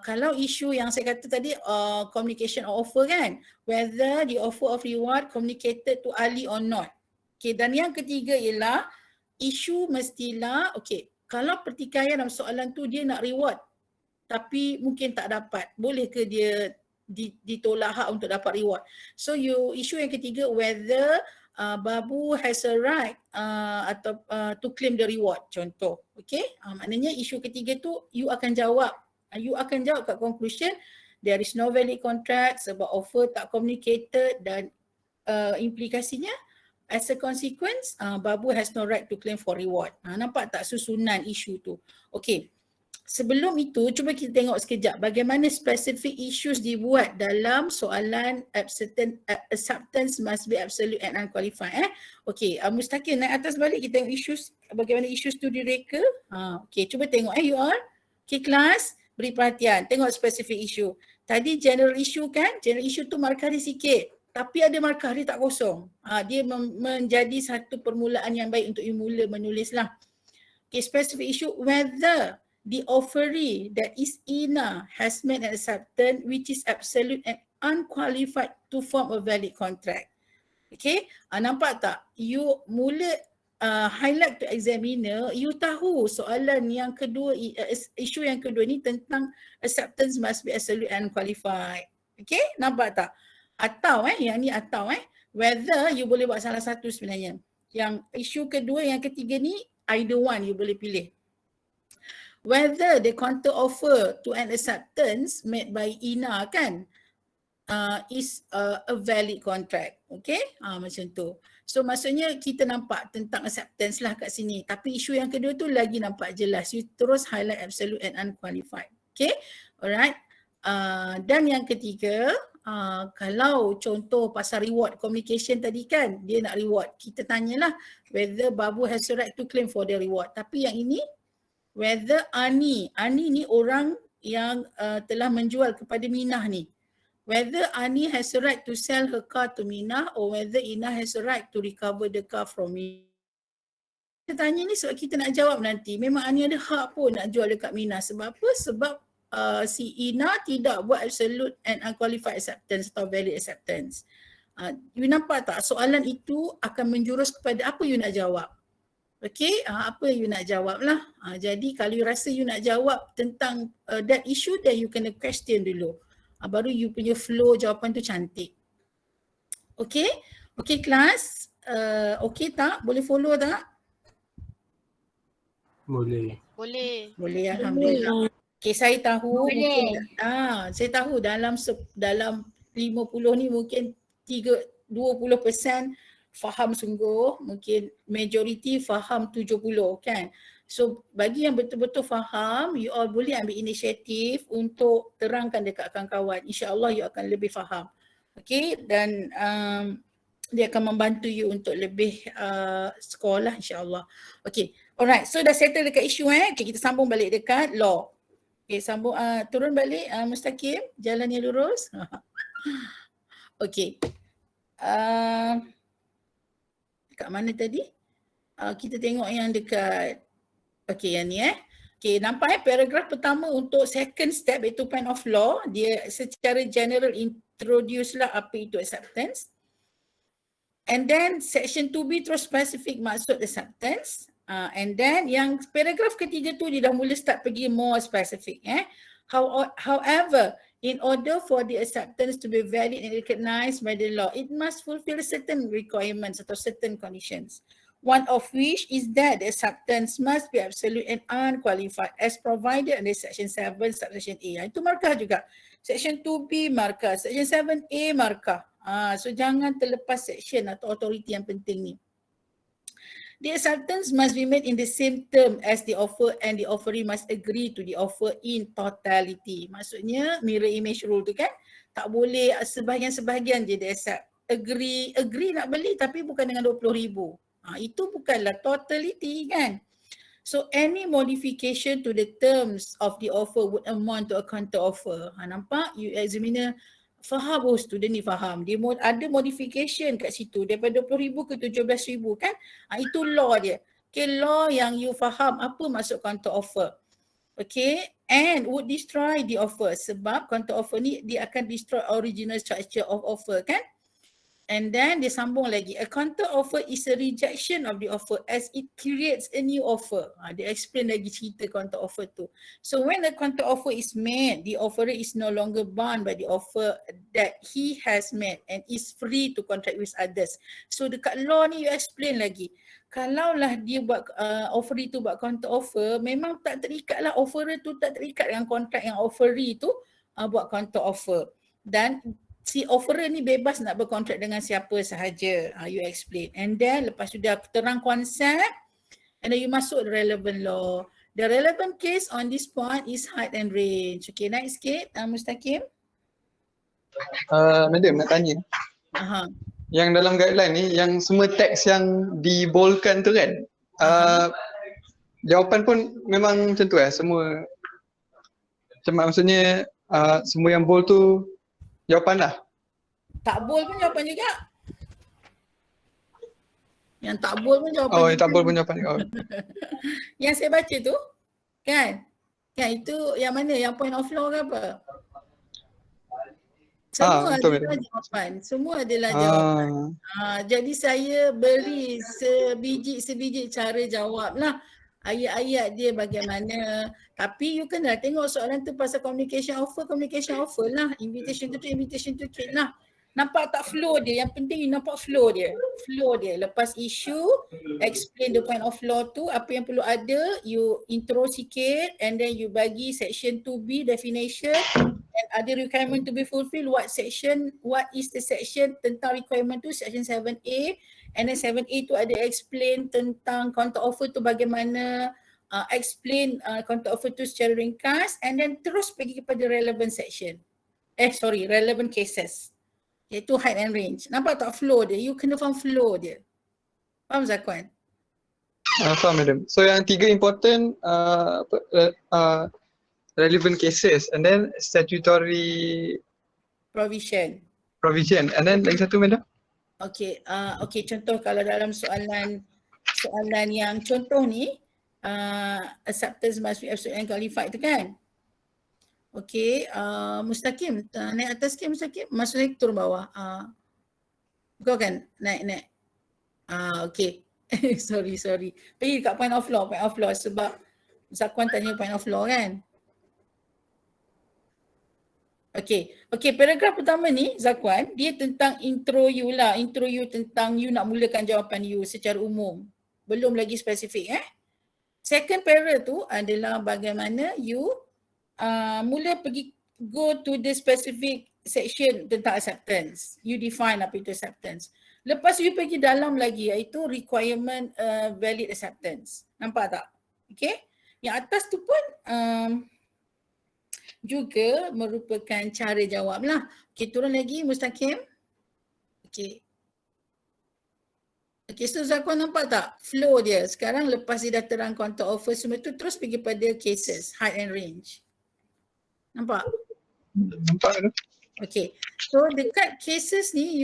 kalau isu yang saya kata tadi communication or offer kan, whether the offer of reward communicated to Ali or not. Okay, dan yang ketiga ialah isu mestilah kalau pertikaian dalam soalan tu dia nak reward tapi mungkin tak dapat, boleh ke dia ditolak hak untuk dapat reward. So isu yang ketiga, whether Babu has a right to claim the reward, contoh. Maknanya isu ketiga tu you akan jawab kat conclusion, there is no valid contract sebab offer tak communicated dan implikasinya as a consequence Babu has no right to claim for reward. Nampak tak susunan isu tu? Okay. Sebelum itu, cuba kita tengok sekejap bagaimana spesifik issues dibuat dalam soalan acceptance must be absolute and unqualified. Okay, Mustaqim naik atas balik, kita tengok issues, bagaimana issues tu direka. Okay, cuba tengok you all. Okay, kelas, beri perhatian, tengok spesifik isu. Tadi general issue kan, general issue tu markah dia sikit. Tapi ada markah dia tak kosong. Dia menjadi satu permulaan yang baik untuk you mula menulis lah. Okay, specific issue, whether the offeree, that is Ina, has made an acceptance which is absolute and unqualified to form a valid contract. Okay, nampak tak? You mula highlight to examiner, you tahu soalan yang kedua, isu yang kedua ni tentang acceptance must be absolute and unqualified. Okay, nampak tak? Atau yang ni whether you boleh buat salah satu sebenarnya. Yang isu kedua, yang ketiga ni either one you boleh pilih. Whether the counter offer to an acceptance made by Ina kan is a valid contract. Okay, macam tu. So maksudnya kita nampak tentang acceptance lah kat sini. Tapi isu yang kedua tu lagi nampak jelas. You terus highlight absolute and unqualified. Okay, alright. Dan yang ketiga, kalau contoh pasal reward communication tadi kan, dia nak reward. Kita tanyalah whether Babu has the right to claim for the reward. Tapi yang ini, whether Ani ni orang yang telah menjual kepada Minah ni. Whether Ani has the right to sell her car to Minah or whether Ina has the right to recover the car from Minah. Kita tanya ni sebab kita nak jawab nanti. Memang Ani ada hak pun nak jual dekat Minah. Sebab apa? Sebab si Ina tidak buat absolute and unqualified acceptance atau valid acceptance. You nampak tak? Soalan itu akan menjurus kepada apa you nak jawab. Okay, apa you nak jawab lah. Jadi kalau you rasa you nak jawab tentang that issue, then you kena question dulu. Baru you punya flow jawapan tu cantik. Okay, okay kelas. Okay tak? Boleh follow tak? Boleh. Boleh. Boleh, alhamdulillah. Okay, saya tahu Boleh. mungkin saya tahu dalam 50 ni mungkin 20% faham sungguh, mungkin majority faham 70 kan. So bagi yang betul-betul faham, you all boleh ambil inisiatif untuk terangkan dekat kawan-kawan. InsyaAllah you akan lebih faham. Okay, dan dia akan membantu you untuk lebih sekolah insyaAllah. Okay, Alright, so dah settle dekat isu Okay, kita sambung balik dekat law. Okay, sambung, turun balik Mustaqim, jalan yang lurus. Okay. Dekat mana tadi? Kita tengok yang dekat, okay yang ni Okay, nampak paragraf pertama untuk second step iaitu point of law, dia secara general introduce lah apa itu acceptance. And then section 2B terus specific maksud acceptance. And then yang paragraf ketiga tu dia dah mula start pergi more specific. However, in order for the acceptance to be valid and recognized by the law, it must fulfill certain requirements atau certain conditions. One of which is that the acceptance must be absolute and unqualified as provided under section 7 subsection A. Itu markah juga. Section 2B markah, section 7A markah. So jangan terlepas section atau authority yang penting ni. The acceptance must be made in the same term as the offer and the offeree must agree to the offer in totality. Maksudnya mirror image rule tu kan, tak boleh sebahagian-sebahagian je dia accept. Agree nak beli tapi bukan dengan 20,000. Itu bukanlah totality kan. So any modification to the terms of the offer would amount to a counter offer. Nampak? You examiner faham, student ni faham. Dia ada modification kat situ daripada 20,000 ke 17,000 kan? Itu law dia. Okay, law yang you faham apa maksud counter offer. Okay, and would destroy the offer sebab counter offer ni dia akan destroy original structure of offer kan? And then dia sambung lagi, a counter offer is a rejection of the offer as it creates a new offer. Dia explain lagi cerita counter offer tu. So when the counter offer is made, the offerer is no longer bound by the offer that he has made and is free to contract with others. So dekat law ni you explain lagi, kalaulah dia buat offeree tu buat counter offer, memang tak terikat lah, offerer tu tak terikat dengan kontrak yang offeree tu buat counter offer. Dan si offerer ni bebas nak berkontrak dengan siapa sahaja. You explain. And then lepas sudah terang konsep, and then you masuk the relevant law. The relevant case on this point is height and range. Okay, next sikit, Mustaqim. Madam nak tanya. Yang dalam guideline ni, yang semua teks yang dibolkan tu kan, jawapan pun memang macam tu semua. Maksudnya semua yang bold tu jawapan lah. Tak bold pun jawapan juga. Yang tak bold pun jawapan. Yang tak bold pun jawapan juga. Yang saya baca tu, kan? Kan itu yang mana? Yang point of law ke apa? Semua adalah jawapan. Semua adalah jawapan. Jadi saya beri sebiji cara jawab lah. Ayat-ayat dia bagaimana. Tapi you kena tengok soalan tu pasal communication offer lah. Invitation to trade lah. Nampak tak flow dia? Yang penting you nampak flow dia. Lepas issue, explain the point of law tu, apa yang perlu ada, you intro sikit and then you bagi section 2B definition and other requirement to be fulfilled. What is the section tentang requirement tu, section 7A. And then 7A tu ada explain tentang counter offer tu bagaimana, explain counter offer tu secara ringkas and then terus pergi kepada relevant section. Relevant cases. Iaitu height and range. Nampak tak flow dia? You kena faham flow dia. Faham Zakwan? Faham madam. So yang tiga important relevant cases and then statutory provision and then lagi satu madam? Okay, contoh kalau dalam soalan yang contoh ni, acceptance must be absolute and qualified tu kan? Okay, Mustaqim, naik atas sikit Mustaqim, maksudnya turun bawah. Kau kan naik. Okay, sorry. Pergi kat point of law sebab Zakwan tanya point of law kan? Okay, paragraf pertama ni Zakwan, dia tentang intro you tentang you nak mulakan jawapan you secara umum. Belum lagi spesifik Second paragraph tu adalah bagaimana you mula pergi go to the specific section tentang acceptance. You define apa itu acceptance. Lepas you pergi dalam lagi iaitu requirement valid acceptance. Nampak tak? Okay. Yang atas tu pun juga merupakan cara jawab lah. Okay, turun lagi Mustaqim. Okay. Okay, so Zakwan nampak tak flow dia? Sekarang lepas dia dah terang counter offer semua tu terus pergi pada cases, height and range. Nampak? Nampak tu? Okay, so dekat cases ni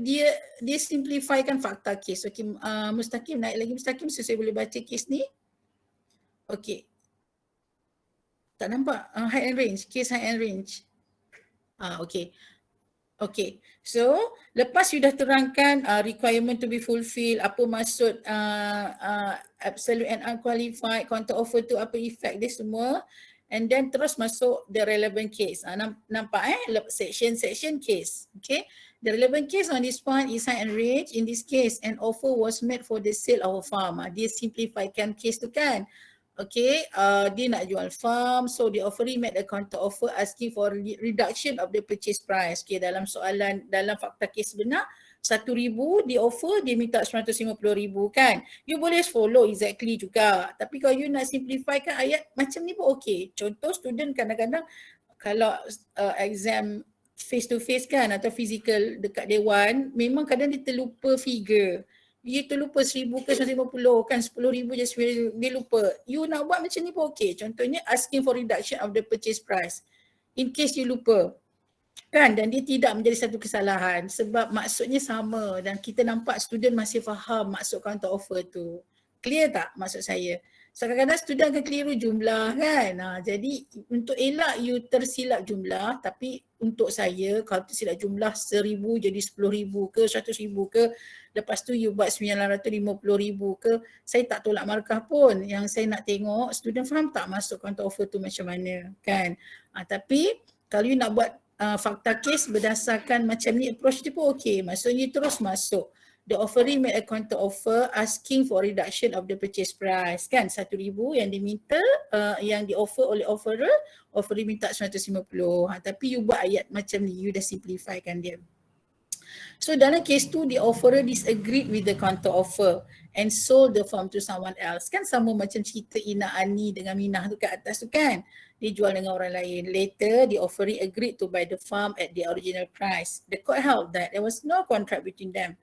dia simplifykan fakta case. Okay, Mustaqim naik lagi Mustaqim so saya boleh baca case ni. Okay. Tak nampak height and range, case height and range. Okay. Okay, so lepas you dah terangkan requirement to be fulfilled, apa maksud absolute and unqualified, counter offer tu apa effect dia semua, and then terus masuk the relevant case. Nampak section case. Okay, the relevant case on this one is height and range. In this case, an offer was made for the sale of a farm. Dia simplifykan case tu kan. Okay, dia nak jual farm, so the offeree made a counter offer asking for reduction of the purchase price. Okay, dalam fakta kes sebenar, 1,000 di offer, dia minta 150,000 kan. You boleh follow exactly juga. Tapi kalau you nak simplifykan ayat macam ni pun okay. Contoh student kadang-kadang kalau exam face to face kan atau physical dekat dewan, memang kadang dia terlupa figure. Dia terlupa 1,000 ke 150 kan, 10,000 je dia lupa. You nak buat macam ni pun okay. Contohnya asking for reduction of the purchase price. In case you lupa. Kan, dan dia tidak menjadi satu kesalahan sebab maksudnya sama dan kita nampak student masih faham maksud counter offer tu. Clear tak maksud saya? So kadang-kadang student akan keliru jumlah kan. Jadi untuk elak you tersilap jumlah, tapi untuk saya kalau tersilap jumlah 1,000 jadi 10,000 ke 100,000 ke, lepas tu you buat 950,000 ke, saya tak tolak markah pun. Yang saya nak tengok student faham tak masuk counter offer tu macam mana kan. Tapi kalau you nak buat fakta case berdasarkan macam ni approach dia pun okay. Maksudnya terus masuk. The offeree made a counter offer asking for reduction of the purchase price kan, 1,000 yang diminta, yang di offer oleh offerer, offeree minta 150. Tapi you buat ayat macam ni, you dah simplifykan dia. So dalam case tu the offerer disagreed with the counter offer and sold the farm to someone else. Kan sama macam cerita Ina Ani dengan Minah tu kat atas tu kan. Dia jual dengan orang lain. Later the offeree agreed to buy the farm at the original price. The court held that there was no contract between them,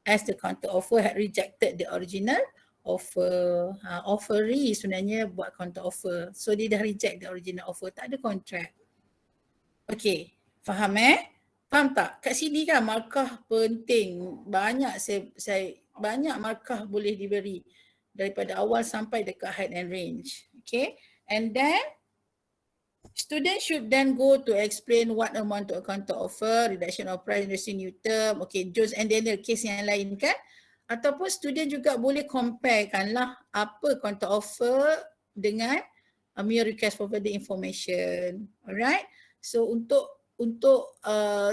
as the counter offer had rejected the original offer. Offeree sebenarnya buat counter offer. So dia dah reject the original offer. Tak ada contract. Okay. Faham Faham tak? Kat sini kan markah penting. Banyak saya banyak markah boleh diberi. Daripada awal sampai dekat height and range. Okay. And then student should then go to explain what amount to a counter offer, reduction of price, reducing new term, okay, Jones and Daniel case yang lain kan. Ataupun student juga boleh compare kan lah apa counter offer dengan mere request for further information. Alright. So untuk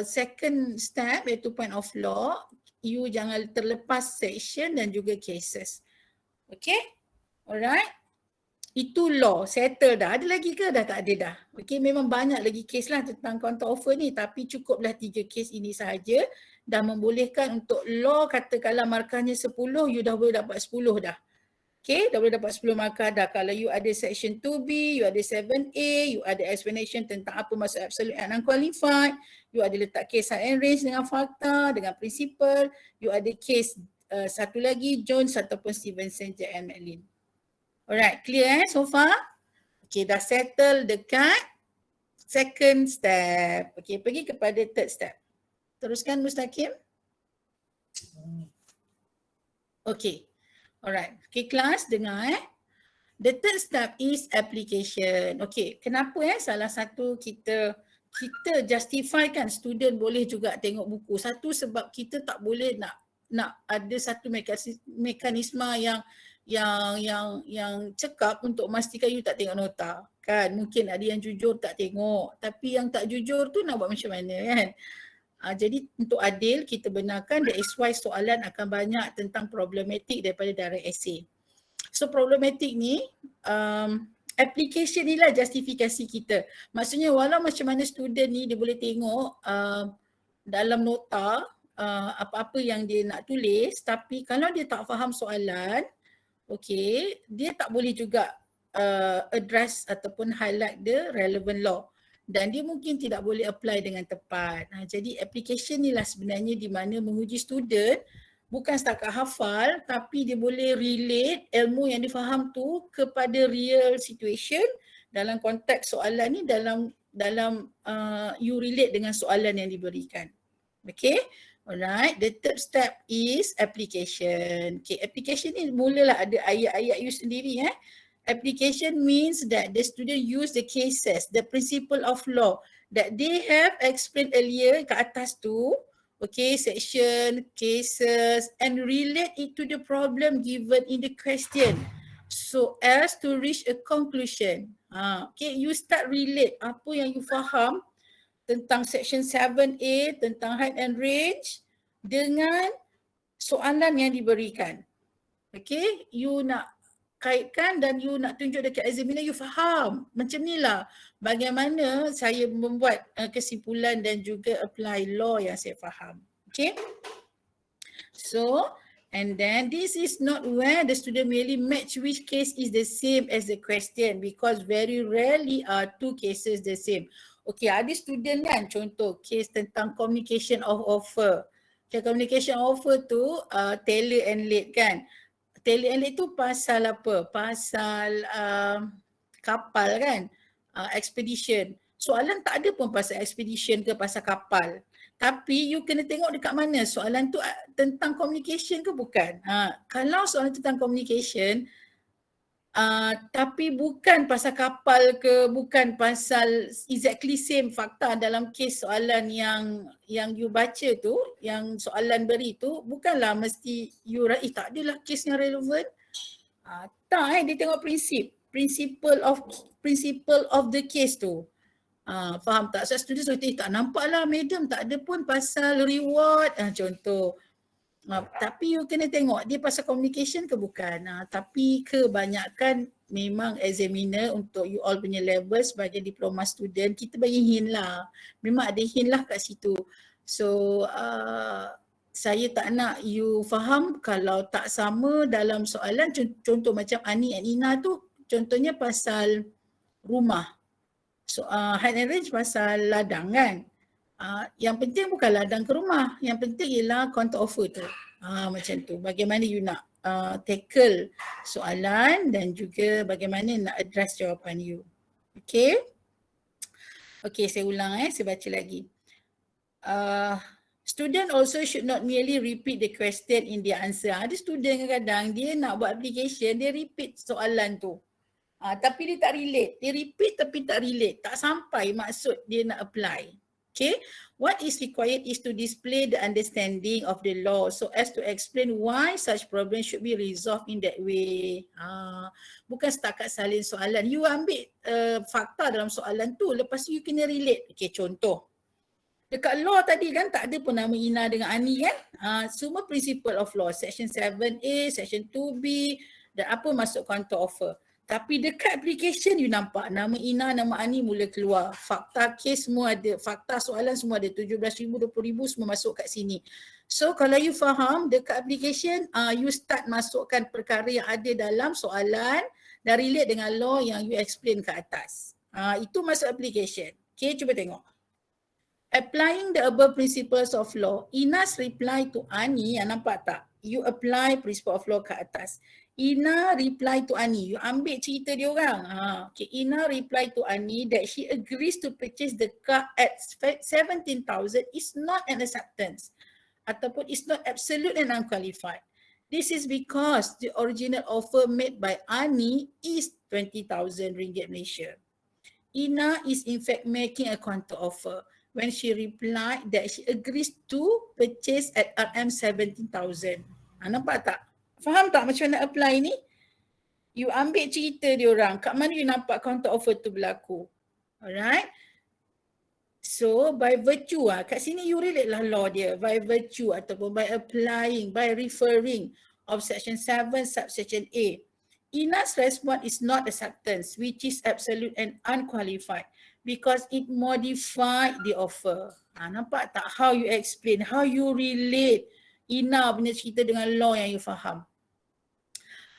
second step iaitu point of law, you jangan terlepas section dan juga cases. Okay. Alright. Itu law, settle dah. Ada lagi ke? Dah tak ada dah. Okay, memang banyak lagi case lah tentang counter offer ni, tapi cukuplah 3 case ini sahaja dah membolehkan untuk law katakanlah markahnya 10, you dah boleh dapat 10 dah. Okay, dah boleh dapat 10 markah dah. Kalau you ada section 2B, you ada 7A, you ada explanation tentang apa maksud absolute and unqualified, you ada letak case height and range dengan fakta, dengan principle, you ada case satu lagi Jones ataupun Stevenson, J.M. McLean. Alright, clear so far? Okay, dah settle dekat second step. Okay, pergi kepada third step. Teruskan Mustaqim. Okay, alright. Okay, kelas dengar The third step is application. Okay, kenapa salah satu kita justifikan student boleh juga tengok buku. Satu sebab kita tak boleh nak ada satu mekanisme yang cekap untuk memastikan you tak tengok nota kan. Mungkin ada yang jujur tak tengok, tapi yang tak jujur tu nak buat macam mana kan. Jadi untuk adil kita benarkan that is why soalan akan banyak tentang problematik daripada direct essay. So problematik ni application ni lah justifikasi kita. Maksudnya walau macam mana student ni dia boleh tengok dalam nota apa-apa yang dia nak tulis, tapi kalau dia tak faham soalan, okay, dia tak boleh juga address ataupun highlight the relevant law dan dia mungkin tidak boleh apply dengan tepat. Jadi application ni lah sebenarnya di mana menguji student bukan setakat hafal tapi dia boleh relate ilmu yang difaham tu kepada real situation dalam konteks soalan ni, dalam you relate dengan soalan yang diberikan. Okay, alright. The third step is application. Okay, application ni mulalah ada ayat-ayat you sendiri. Application means that the student use the cases, the principle of law that they have explained earlier kat atas tu. Okay, section, cases, and relate it to the problem given in the question so as to reach a conclusion. Okay, you start relate apa yang you faham tentang section 7A, tentang height and range dengan soalan yang diberikan. Okay, you nak kaitkan dan you nak tunjuk dekat examiner you faham. Macam ni lah bagaimana saya membuat kesimpulan dan juga apply law yang saya faham. Okay. So, and then this is not where the student merely match which case is the same as the question because very rarely are two cases the same. Okay, ada student kan contoh case tentang communication of offer. Okay, communication of offer tu tailor and late kan. Tailor and late tu pasal apa? Pasal kapal kan? Expedition. Soalan tak ada pun pasal expedition ke pasal kapal. Tapi you kena tengok dekat mana soalan tu tentang communication ke bukan. Kalau soalan tentang communication tapi bukan pasal kapal ke, bukan pasal exactly same fakta dalam kes soalan yang you baca tu, yang soalan beri tu, bukanlah mesti you tak adalah kes yang relevan. Tak, dia tengok principle of the case tu. Faham tak? So student tak nampak lah madam, tak ada pun pasal reward contoh. Tapi you kena tengok dia pasal communication ke bukan. Tapi kebanyakan memang examiner untuk you all punya level sebagai diploma student, kita bagi hint lah. Memang ada hint lah kat situ. So saya tak nak you faham kalau tak sama dalam soalan. Contoh macam Ani and Ina tu contohnya pasal rumah. So height and range pasal ladang kan. Yang penting bukan ladang ke rumah. Yang penting ialah counter offer tu. Macam tu. Bagaimana you nak tackle soalan dan juga bagaimana nak address jawapan you. Okay. Okay, saya ulang saya baca lagi. Student also should not merely repeat the question in their answer. Ada student kadang-kadang dia nak buat application, dia repeat soalan tu. Tapi dia tak relate. Dia repeat tapi tak relate. Tak sampai maksud dia nak apply. Okay, what is required is to display the understanding of the law so as to explain why such problem should be resolved in that way. Bukan setakat salin soalan. You ambil fakta dalam soalan tu, lepas tu you kena relate. Okay, contoh. Dekat law tadi kan tak ada pun nama Ina dengan Ani kan. Semua principle of law, section 7A, section 2B dan apa masuk counter offer. Tapi dekat application you nampak nama Ina, nama Ani mula keluar. Fakta kes semua ada, fakta soalan semua ada. 17,000, 20,000 semua masuk kat sini. So kalau you faham dekat application, you start masukkan perkara yang ada dalam soalan dan relate dengan law yang you explain kat atas. Itu masuk application. Okay, cuba tengok. Applying the above principles of law, Ina's reply to Ani, yang nampak tak? You apply principle of law kat atas. Ina reply to Ani. You ambil cerita dia orang. Okay. Ina reply to Ani that she agrees to purchase the car at 17,000 is not an acceptance ataupun is not absolute and unqualified. This is because the original offer made by Ani is 20,000 ringgit Malaysia. Ina is in fact making a counter offer when she replied that she agrees to purchase at RM 17,000. Nampak tak? Faham tak macam mana apply ni? You ambil cerita dia orang. Kat mana you nampak counter offer tu berlaku? Alright. So by virtue kat sini you relate lah law dia. By virtue ataupun by applying, by referring of section 7 subsection A. Ina's response is not acceptance which is absolute and unqualified because it modified the offer. Nampak tak how you explain, how you relate Ina punya cerita dengan law yang you faham.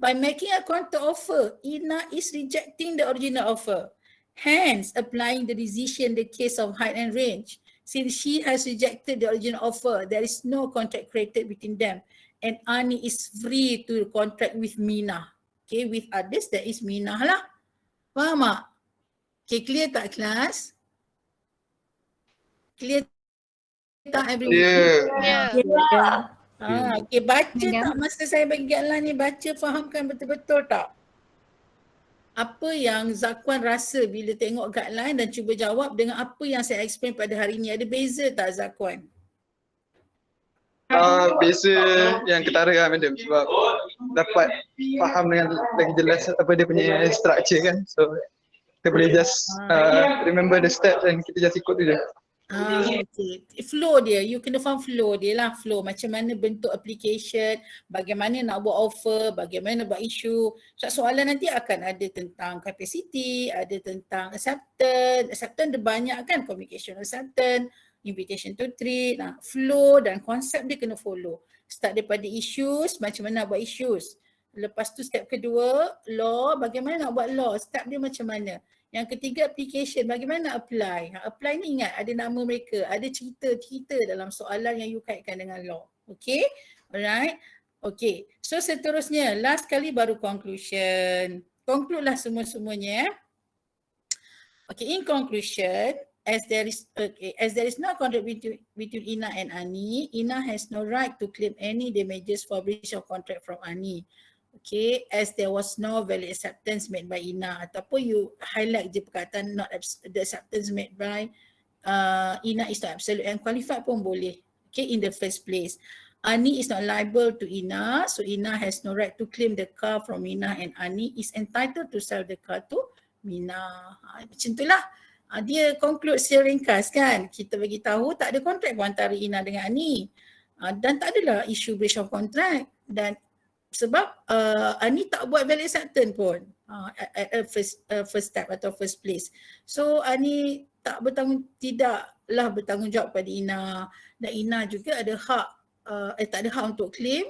By making a counter offer, Ina is rejecting the original offer. Hence, applying the decision in the case of height and range. Since she has rejected the original offer, there is no contract created between them. and Ani is free to contract with Mina. Okay, with others that is Mina lah. Faham tak? Okay, clear tak kelas? Clear tak everyone? Ya. Okay, baca tak masa saya bagi guideline ni, baca fahamkan betul-betul tak? Apa yang Zakwan rasa bila tengok guideline dan cuba jawab dengan apa yang saya explain pada hari ni. Ada beza tak Zakwan? Beza yang ketara lah madam, sebab dapat faham dengan lagi jelas apa dia punya structure kan. So kita boleh just remember the steps and kita just ikut je. Okay. Flow dia, you kena faham flow dia lah. Flow macam mana bentuk application, bagaimana nak buat offer, bagaimana buat isu. Soalan nanti akan ada tentang capacity, ada tentang acceptance. Acceptance dia banyak kan, communication acceptance, invitation to treat. Nah, flow dan konsep dia kena follow. Start daripada issues, macam mana nak buat issues. Lepas tu step kedua, law, bagaimana nak buat law, step dia macam mana. Yang ketiga, application, bagaimana nak apply. Apply ni ingat ada nama mereka, ada cerita-cerita dalam soalan yang you kaitkan dengan law. Okay, alright. Okay, so seterusnya, last kali baru conclusion. Conclude lah semua-semuanya. Okay, in conclusion, as there is no contract between Ina and Ani, Ina has no right to claim any damages for breach of contract from Ani. Okay, as there was no valid acceptance made by Ina, ataupun you highlight je perkataan not the acceptance made by Ina is not absolute and qualified pun boleh. Okay, in the first place. Ani is not liable to Ina, so Ina has no right to claim the car from Ina, and Ani is entitled to sell the car to Mina. Macam itulah. Dia conclude secara ringkas kan. Kita bagi tahu tak ada kontrak pun antara Ina dengan Ani. Dan tak adalah isu breach of contract. Dan sebab Ani tak buat valid acceptance pun at first step atau first place. So Ani tidaklah bertanggungjawab pada Ina, dan Ina juga ada hak tak ada hak untuk claim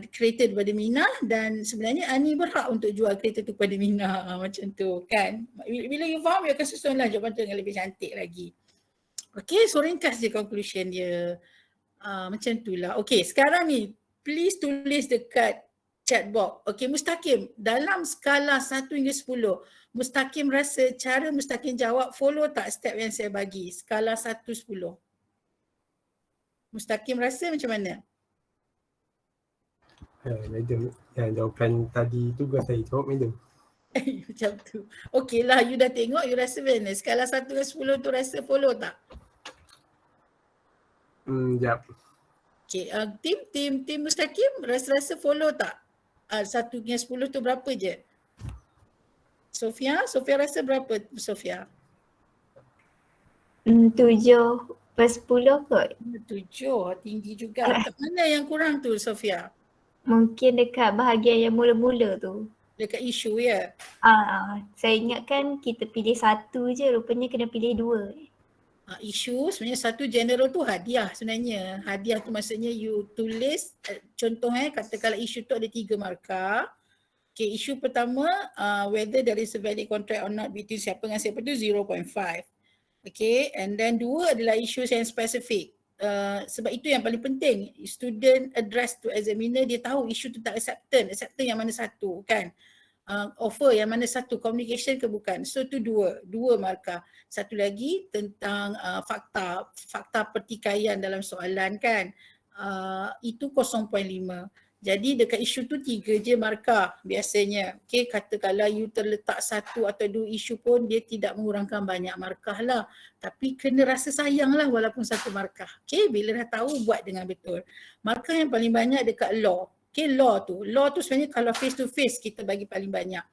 kereta daripada Mina, dan sebenarnya Ani berhak untuk jual kereta tu pada Mina, macam tu kan. Bila you faham, you akan susunlah jawapan tu dengan lebih cantik lagi. Okay, so ringkas je conclusion dia. Macam tu lah. Okay, sekarang ni please tulis dekat chat box. Okay, Mustaqim, dalam skala 1 hingga 10, Mustaqim rasa cara Mustaqim jawab follow tak step yang saya bagi? Skala 1-10. Mustaqim rasa macam mana? Madam, yang jawapan tadi tu saya jawab madam. Macam tu. Okay lah, you dah tengok, you rasa macam mana? Skala 1 hingga 10 tu rasa follow tak? Jap. Okay, tim Mustaqim rasa follow tak? 1 hingga 10 tu berapa je? Sofia rasa berapa Sofia? 7/10 kot. 7, tinggi juga. Kat mana yang kurang tu Sofia? Mungkin dekat bahagian yang mula-mula tu. Dekat isu ya? Saya ingatkan kita pilih 1 je, rupanya kena pilih 2. Isu sebenarnya 1 general tu hadiah sebenarnya. Hadiah tu maksudnya you tulis, contoh katakanlah isu tu ada 3 markah. Okay, isu pertama whether there is a valid contract or not between siapa dengan siapa tu 0.5. Okay, and then 2 adalah isu yang spesifik. Sebab itu yang paling penting, student address to examiner, dia tahu isu tu tak acceptance yang mana satu kan. Offer yang mana satu, communication ke bukan. So tu 2 markah. Satu lagi tentang fakta pertikaian dalam soalan kan. Itu 0.5. Jadi dekat isu tu 3 je markah biasanya. Okay, katakanlah you terletak 1 atau 2 isu pun dia tidak mengurangkan banyak markah lah. Tapi kena rasa sayang lah walaupun 1 markah. Okay, bila dah tahu buat dengan betul. Markah yang paling banyak dekat law. Okay, law tu sebenarnya kalau face to face kita bagi paling banyak.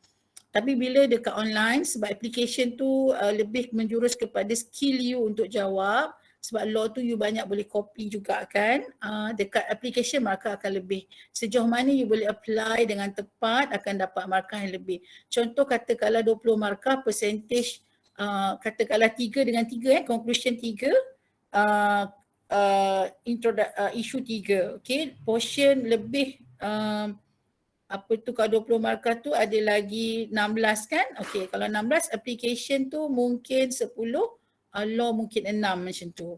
Tapi bila dekat online, sebab application tu lebih menjurus kepada skill you untuk jawab. Sebab law tu you banyak boleh copy juga kan. Dekat application markah akan lebih. Sejauh mana you boleh apply dengan tepat akan dapat markah yang lebih. Contoh katakanlah 20 markah, percentage katakanlah 3 dengan 3 conclusion 3, issue 3. Okay, portion lebih kalau 20 markah tu ada lagi 16 kan. Okay, kalau 16 application tu mungkin 10, law mungkin 6 macam tu.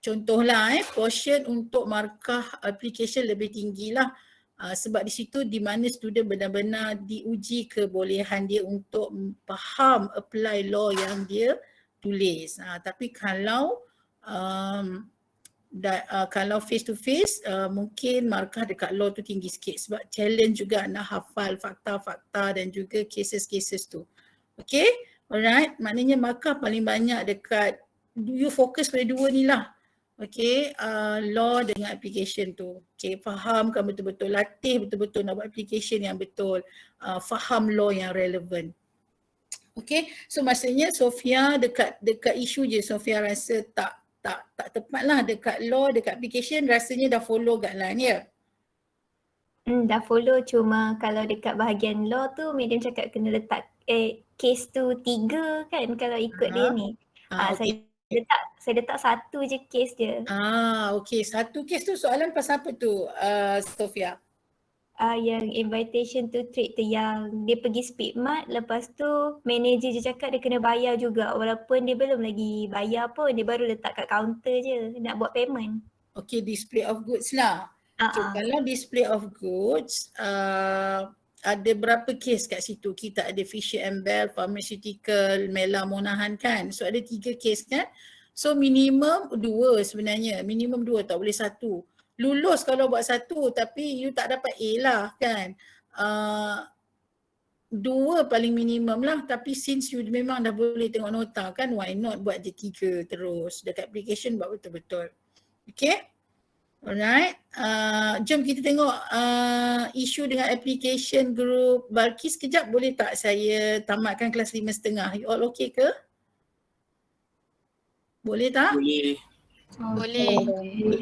contohlah portion untuk markah application lebih tinggi lah. Sebab di situ di mana student benar-benar diuji kebolehan dia untuk faham apply law yang dia tulis. Tapi kalau kalau face to face mungkin markah dekat law tu tinggi sikit sebab challenge juga nak hafal fakta-fakta dan juga cases-cases tu. Okay, alright, maknanya markah paling banyak dekat, you fokus pada dua ni lah. Okay, law dengan application tu. Okay, fahamkan betul-betul, latih betul-betul nak buat application yang betul, faham law yang relevan. Okay, so maksudnya Sofia dekat isu je Sofia rasa tak tepat lah dekat law, dekat application rasanya dah follow guideline ya? Dah follow, cuma kalau dekat bahagian law tu Madam cakap kena letak case tu 3 kan kalau ikut dia ni. Okay. Saya letak satu je case dia. Okay, satu case tu soalan pasal apa tu Sofia? Yang invitation to trade tu yang dia pergi speedmart, lepas tu manager je cakap dia kena bayar juga walaupun dia belum lagi bayar pun, dia baru letak kat kaunter je nak buat payment. Okay, display of goods lah. Okay, kalau display of goods ada berapa kes kat situ? Kita ada Fisher & Bell, Pharmaceutical, Mela Monahan kan? So ada 3 kes kan? So minimum 2 sebenarnya, minimum 2 tak boleh 1. Lulus kalau buat 1 tapi you tak dapat A lah kan. 2 paling minimum lah, tapi since you memang dah boleh tengok nota kan, why not buat je 3 terus dekat application buat betul-betul. Okay, alright. Jom kita tengok isu dengan application group. Balkis kejap boleh tak saya tamatkan kelas 5.30? You all okay ke? Boleh tak? Boleh. Boleh.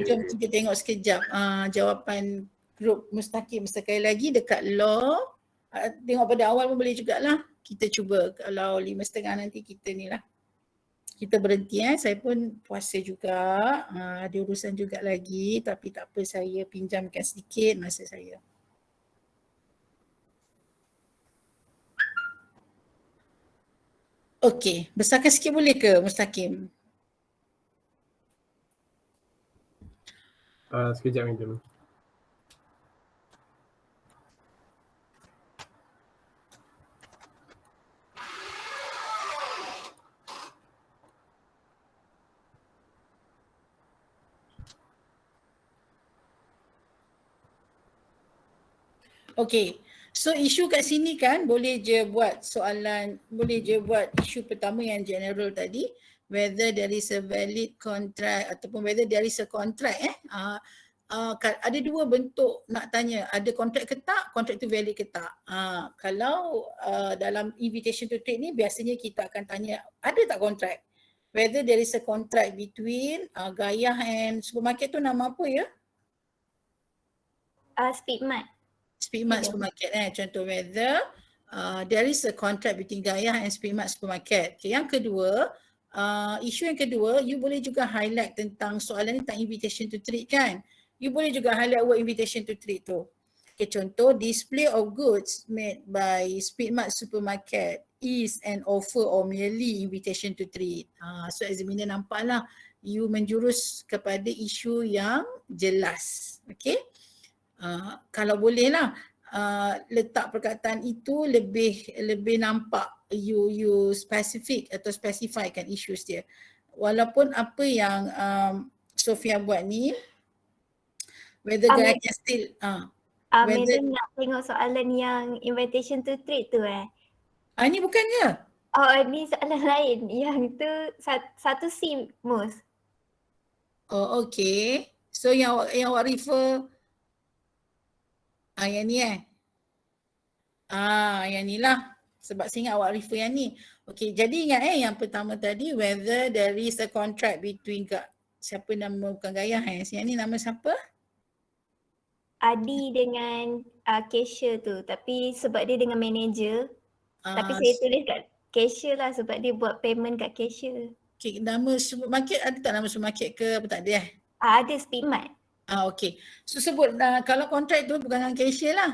Jom kita tengok sekejap jawapan grup Mustaqim sekali lagi dekat law. Tengok pada awal pun boleh jugalah. Kita cuba kalau 5.30 nanti kita ni lah. Kita berhenti saya pun puasa juga. Ada urusan juga lagi tapi tak apa, saya pinjamkan sedikit masa saya. Okey, besarkan sikit boleh ke Mustaqim? Sekejap Madam. Okay, so isu kat sini kan boleh je buat soalan, boleh je buat isu pertama yang general tadi, whether there is a valid contract ataupun whether there is a contract ada 2 bentuk nak tanya, ada kontrak ke tak, kontrak tu valid ke tak. Kalau dalam invitation to trade ni biasanya kita akan tanya ada tak kontrak, whether there is a contract between Gayah and supermarket tu nama apa ya? Speedmart. Speedmart supermarket contoh, whether there is a contract between Gayah and Speedmart supermarket. Okay, yang kedua, isu yang kedua, you boleh juga highlight tentang soalan ni tentang invitation to trade kan. You boleh juga highlight word invitation to trade tu. Okay, contoh, display of goods made by Speedmart supermarket is an offer or merely invitation to trade. So examiner nampaklah you menjurus kepada isu yang jelas. Okay. Kalau boleh lah letak perkataan itu lebih nampak you specific atau specifykan issues dia. Walaupun apa yang Sofia buat ni, whether guys can still Madam nak tengok soalan yang invitation to trade tu ni bukannya? Ni soalan lain. Yang tu satu C Mus. Oh okay. So yang awak refer yang ni yang ni lah. Sebab saya ingat awak refer yang ni. Okay, jadi ingat yang pertama tadi, whether there is a contract between siapa nama, bukan Gayah yang ni nama siapa? Adi dengan cashier tu, tapi sebab dia dengan manager, tapi saya tulis kat cashier lah sebab dia buat payment kat cashier. Okay, nama supermarket ada tak, nama supermarket ke apa, tak ada Ada Speedmart. Okay. So sebut kalau kontrak tu bukan dengan cashier lah.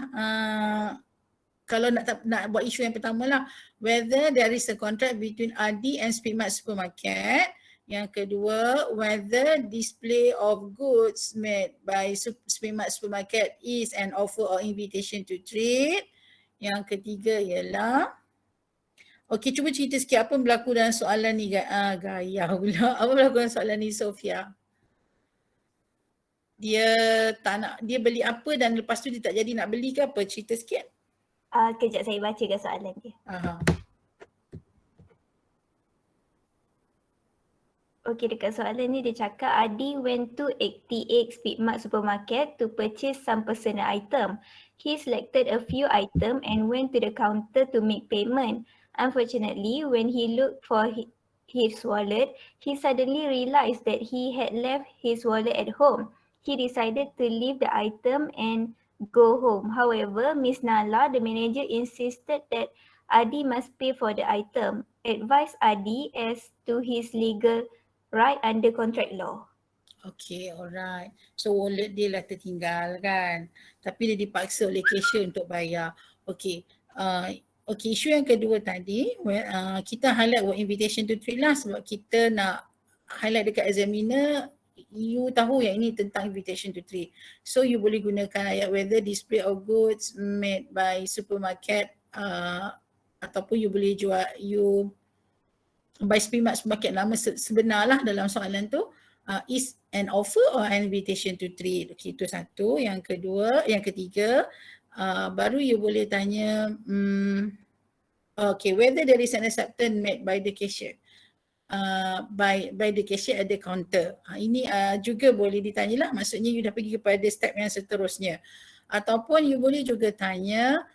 Kalau nak buat isu yang pertama lah, whether there is a contract between Adi and Speedmart supermarket, Yang kedua, whether display of goods made by Speedmart Supermarket is an offer or invitation to trade. Yang ketiga ialah, okey, cuba cerita sikit apa berlaku dalam soalan ni. Gaya pula. Apa berlaku dalam soalan ni, Sofia? Dia tak nak, dia beli apa dan lepas tu dia tak jadi nak beli ke apa? Cerita sikit. Kejap saya bacakan soalan dia. Okay, dekat soalan ni dia cakap Adi went to 88 Speedmart Supermarket to purchase some personal item. He selected a few items and went to the counter to make payment. Unfortunately, when he looked for his wallet, he suddenly realized that he had left his wallet at home. He decided to leave the item and go home. However, Miss Nala, the manager, insisted that Adi must pay for the item. Advise Adi as to his legal right under contract law. Okay, alright. So wallet dia lah tertinggal kan. Tapi dia dipaksa oleh cashier untuk bayar. Okay. Okay, isu yang kedua tadi, kita highlight word invitation to trade lah sebab kita nak highlight dekat examiner, you tahu yang ini tentang invitation to trade. So you boleh gunakan ayat whether display of goods made by supermarket ataupun you boleh jual, you by Speedmart Supermarket, nama sebenar lah dalam soalan tu, is an offer or an invitation to trade. Okay, itu satu. Yang kedua, yang ketiga, baru you boleh tanya, okay, whether there is an acceptance made by the cashier. By the cashier at the counter. Ini juga boleh ditanyalah, maksudnya you dah pergi kepada step yang seterusnya. Ataupun you boleh juga tanya,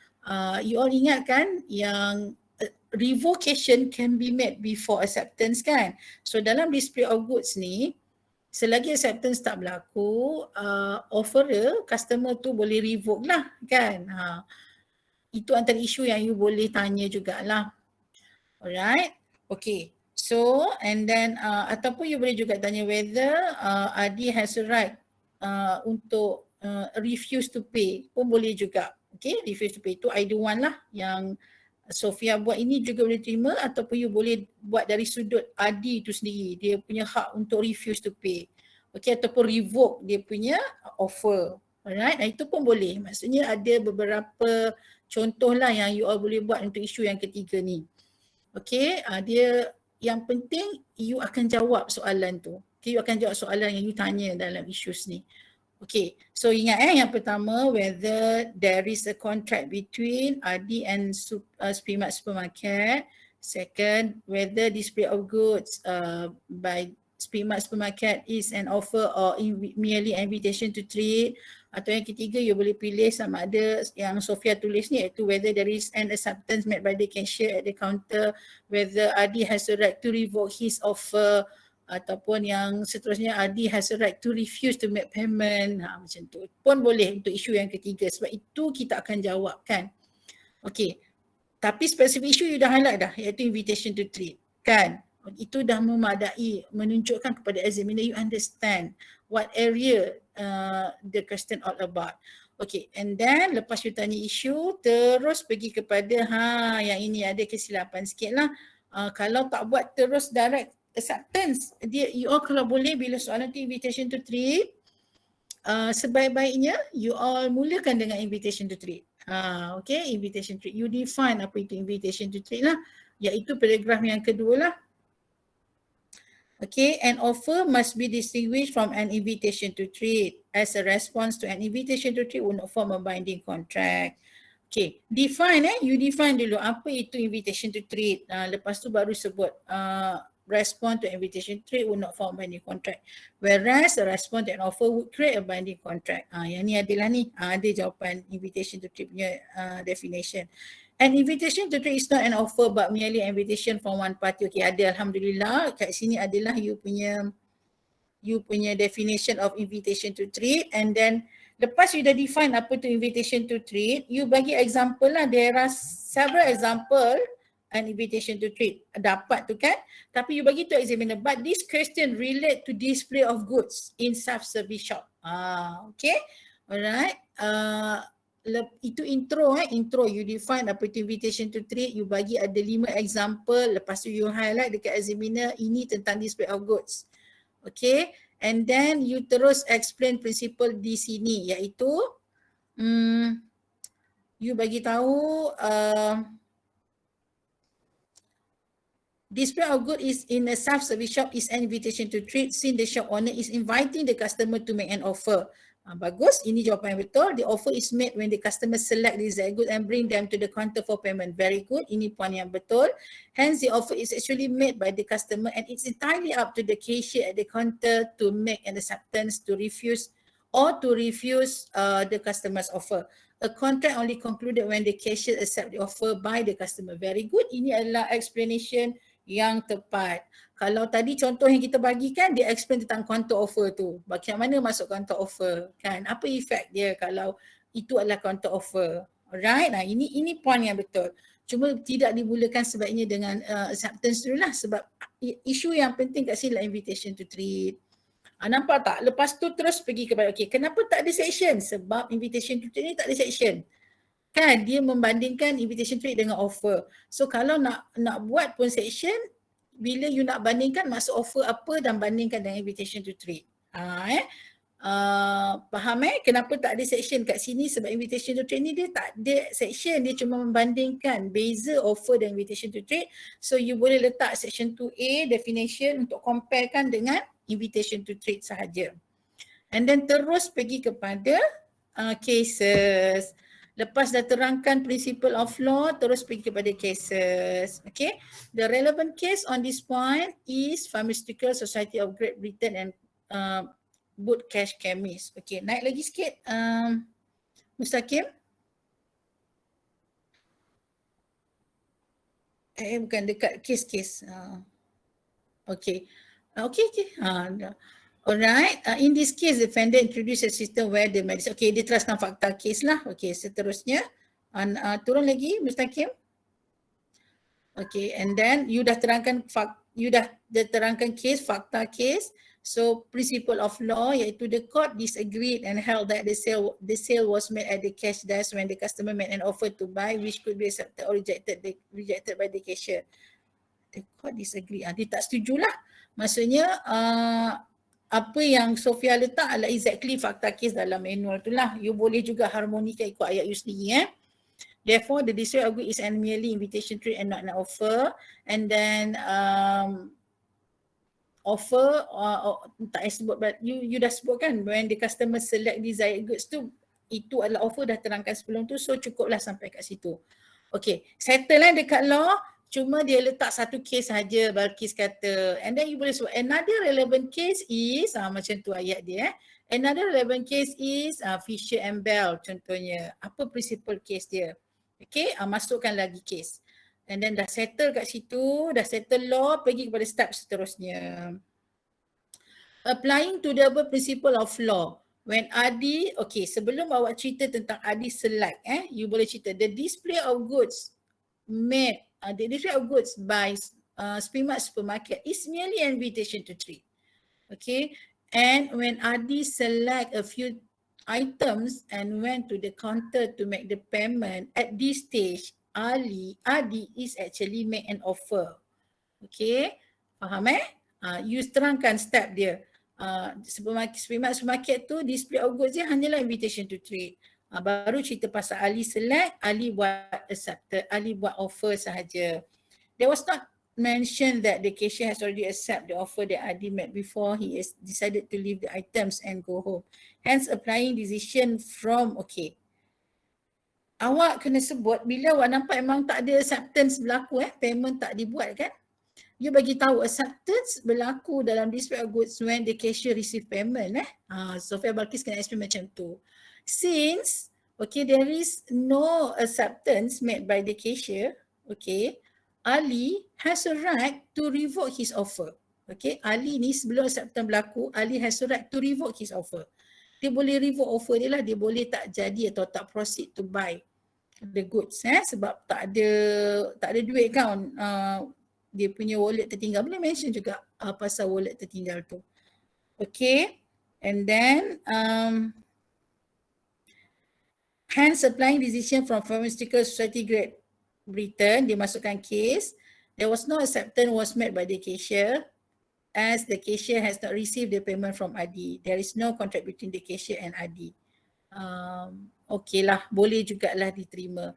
you all ingat kan yang revocation can be made before acceptance kan. So dalam display of goods ni, selagi acceptance tak berlaku, offerer, customer tu boleh revoke lah kan. Itu antara isu yang you boleh tanya jugalah. Alright, okay. So and then ataupun you boleh juga tanya whether Adi has a right untuk refuse to pay pun boleh juga. Okay, refuse to pay itu either one lah yang Sofia buat ini juga boleh terima, ataupun you boleh buat dari sudut Adi itu sendiri, dia punya hak untuk refuse to pay. Okay, ataupun revoke dia punya offer. Alright, itu pun boleh. Maksudnya ada beberapa contoh lah yang you all boleh buat untuk isu yang ketiga ni. Okay, dia yang penting you akan jawab soalan tu. Okay, you akan jawab soalan yang you tanya dalam issues ni. Okay, so ingat yang pertama, whether there is a contract between Adi and Speedmart Supermarket. Second, whether display of goods by Speedmart Supermarket is an offer or merely invitation to trade. Atau yang ketiga, you boleh pilih sama ada yang Sofia tulis ni, iaitu whether there is an acceptance made by the cashier at the counter, whether Adi has a right to revoke his offer, ataupun yang seterusnya Adi has a right to refuse to make payment. Macam tu pun boleh untuk isu yang ketiga, sebab itu kita akan jawab kan. Okay, tapi spesifik isu you dah highlight dah, iaitu invitation to trade kan. Itu dah memadai, menunjukkan kepada examiner you understand what area the question all about. Okay, and then lepas you tanya isu, terus pergi kepada yang ini ada kesilapan sikit lah. Kalau tak buat terus direct acceptance, you all kalau boleh bila soalan tu invitation to trade, sebaik-baiknya you all mulakan dengan invitation to trade. Okay, invitation to trade, you define apa itu invitation to trade lah, iaitu paragraf yang kedua lah. Okay, an offer must be distinguished from an invitation to trade, as a response to an invitation to trade will not form a binding contract. Okay, define you define dulu apa itu invitation to trade, lepas tu baru sebut respond to invitation to trade would not form a binding contract, whereas a response to an offer would create a binding contract. Yang ni adalah ni, ada jawapan invitation to trade punya definition. An invitation to trade is not an offer but merely an invitation from one party. Okay, ada, alhamdulillah. Kat sini adalah you punya definition of invitation to trade, and then lepas you dah define apa tu invitation to trade, you bagi example lah. There are several example an invitation to trade dapat tu kan, tapi you bagi tu examiner, but this question relate to display of goods in self-service shop. Okay, alright. itu intro intro you define apa itu invitation to trade, you bagi ada 5 example, lepas tu you highlight dekat examiner ini tentang display of goods. Okay, and then you terus explain principle di sini iaitu you bagi tahu display of good is in a self-service shop is an invitation to trade since the shop owner is inviting the customer to make an offer. Bagus, ini jawapan yang betul. The offer is made when the customer select the desired good and bring them to the counter for payment. Very good, ini poin yang betul. Hence the offer is actually made by the customer and it's entirely up to the cashier at the counter to make an acceptance, to refuse the customer's offer. A contract only concluded when the cashier accept the offer by the customer. Very good, ini adalah explanation yang tepat. Kalau tadi contoh yang kita bagi kan, dia explain tentang counter offer tu. Macam mana masuk counter offer kan? Apa efek dia kalau itu adalah counter offer. Alright, nah ini poin yang betul. Cuma tidak dimulakan sebabnya dengan acceptance dulu lah. Sebab isu yang penting kat sini adalah invitation to trade. Nampak tak? Lepas tu terus pergi kepada, okay, kenapa tak ada section? Sebab invitation to trade ni tak ada section. Kan dia membandingkan invitation to trade dengan offer. So kalau nak buat pun section, bila you nak bandingkan masuk offer apa dan bandingkan dengan invitation to trade. Faham kenapa tak ada section kat sini? Sebab invitation to trade ni dia tak ada section, dia cuma membandingkan beza offer dan invitation to trade. So you boleh letak section 2A definition untuk comparekan dengan invitation to trade sahaja. And then terus pergi kepada cases. Lepas dah terangkan principle of law, terus pergi kepada cases. Okay, the relevant case on this point is Pharmaceutical Society of Great Britain and Boot Cash Chemist. Okay, naik lagi sikit. Mustaqim. Bukan dekat case. Okay. Alright, in this case, the defendant introduced a system where the medicine, okay, dia teraskan fakta case lah. Okay, seterusnya, turun lagi, Mustaqim. Okay, and then you dah terangkan case, fakta case. So, principle of law, iaitu the court disagreed and held that the sale was made at the cash desk when the customer made an offer to buy, which could be accepted or rejected by the cashier. The court disagreed. Dia tak setujulah. Maksudnya, apa yang Sofia letak adalah exactly fakta case dalam manual tu lah. You boleh juga harmonikan ikut ayat you sendiri. Therefore, the display of good is merely invitation to trade and not an offer. And then offer, tak sebut, but you dah sebutkan when the customer select desired goods tu, itu adalah offer, dah terangkan sebelum tu, so cukuplah sampai kat situ. Okay, settle lah dekat law. Cuma dia letak satu case saja, Balkis kata. And then you boleh sebut another relevant case is, macam tu ayat dia. Another relevant case is Fisher and Bell contohnya. Apa principle case dia? Okay, masukkan lagi case. And then dah settle kat situ, dah settle law, pergi kepada step seterusnya. Applying to the principle of law. When Adi, okay, sebelum awak cerita tentang Adi select, you boleh cerita the display of goods made, the display of goods by Springmart Supermarket is merely an invitation to trade. Okay, and when Adi select a few items and went to the counter to make the payment, at this stage, Adi is actually make an offer. Okay, faham you terangkan step dia. Springmart Supermarket tu display of goods dia hanyalah invitation to trade. Baru cerita pasal Ali select, Ali buat accepted, Ali buat offer sahaja. There was not mentioned that the cashier has already accepted the offer that Adi made before he is decided to leave the items and go home. Hence applying decision from, okay. Awak kena sebut bila awak nampak memang tak ada acceptance berlaku, payment tak dibuat kan. You bagi tahu acceptance berlaku dalam display of goods when the cashier receive payment. Sofia Balkis kena explain macam tu. Since, okay, there is no acceptance made by the cashier, okay, Ali has a right to revoke his offer. Okay, Ali ni sebelum acceptance berlaku, Ali has a right to revoke his offer. Dia boleh revoke offer dia lah, dia boleh tak jadi atau tak proceed to buy the goods sebab tak ada duit kan, dia punya wallet tertinggal. Boleh mention juga pasal wallet tertinggal tu. Okay, and then Hence applying decision from Pharmaceutical Society Great Britain, dia masukkan case. There was no acceptance was made by the cashier as the cashier has not received the payment from Adi. There is no contract between the cashier and Adi. Okay lah, boleh jugalah diterima.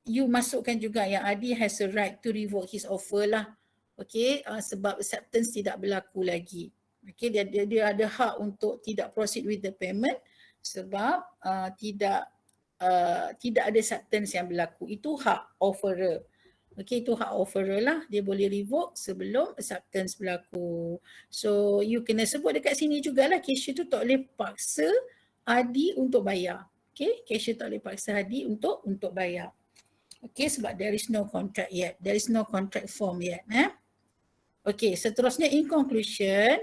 You masukkan juga yang Adi has a right to revoke his offer lah. Okay, sebab acceptance tidak berlaku lagi. Okay, dia ada hak untuk tidak proceed with the payment sebab tidak ada acceptance yang berlaku. Itu hak offerer. Okay, itu hak offerer lah. Dia boleh revoke sebelum acceptance berlaku. So you kena sebut dekat sini jugalah, cashier tu tak boleh paksa Adi untuk bayar. Okay, cashier tak boleh paksa Adi untuk bayar. Okay, sebab there is no contract yet. There is no contract form yet. Okay, seterusnya in conclusion,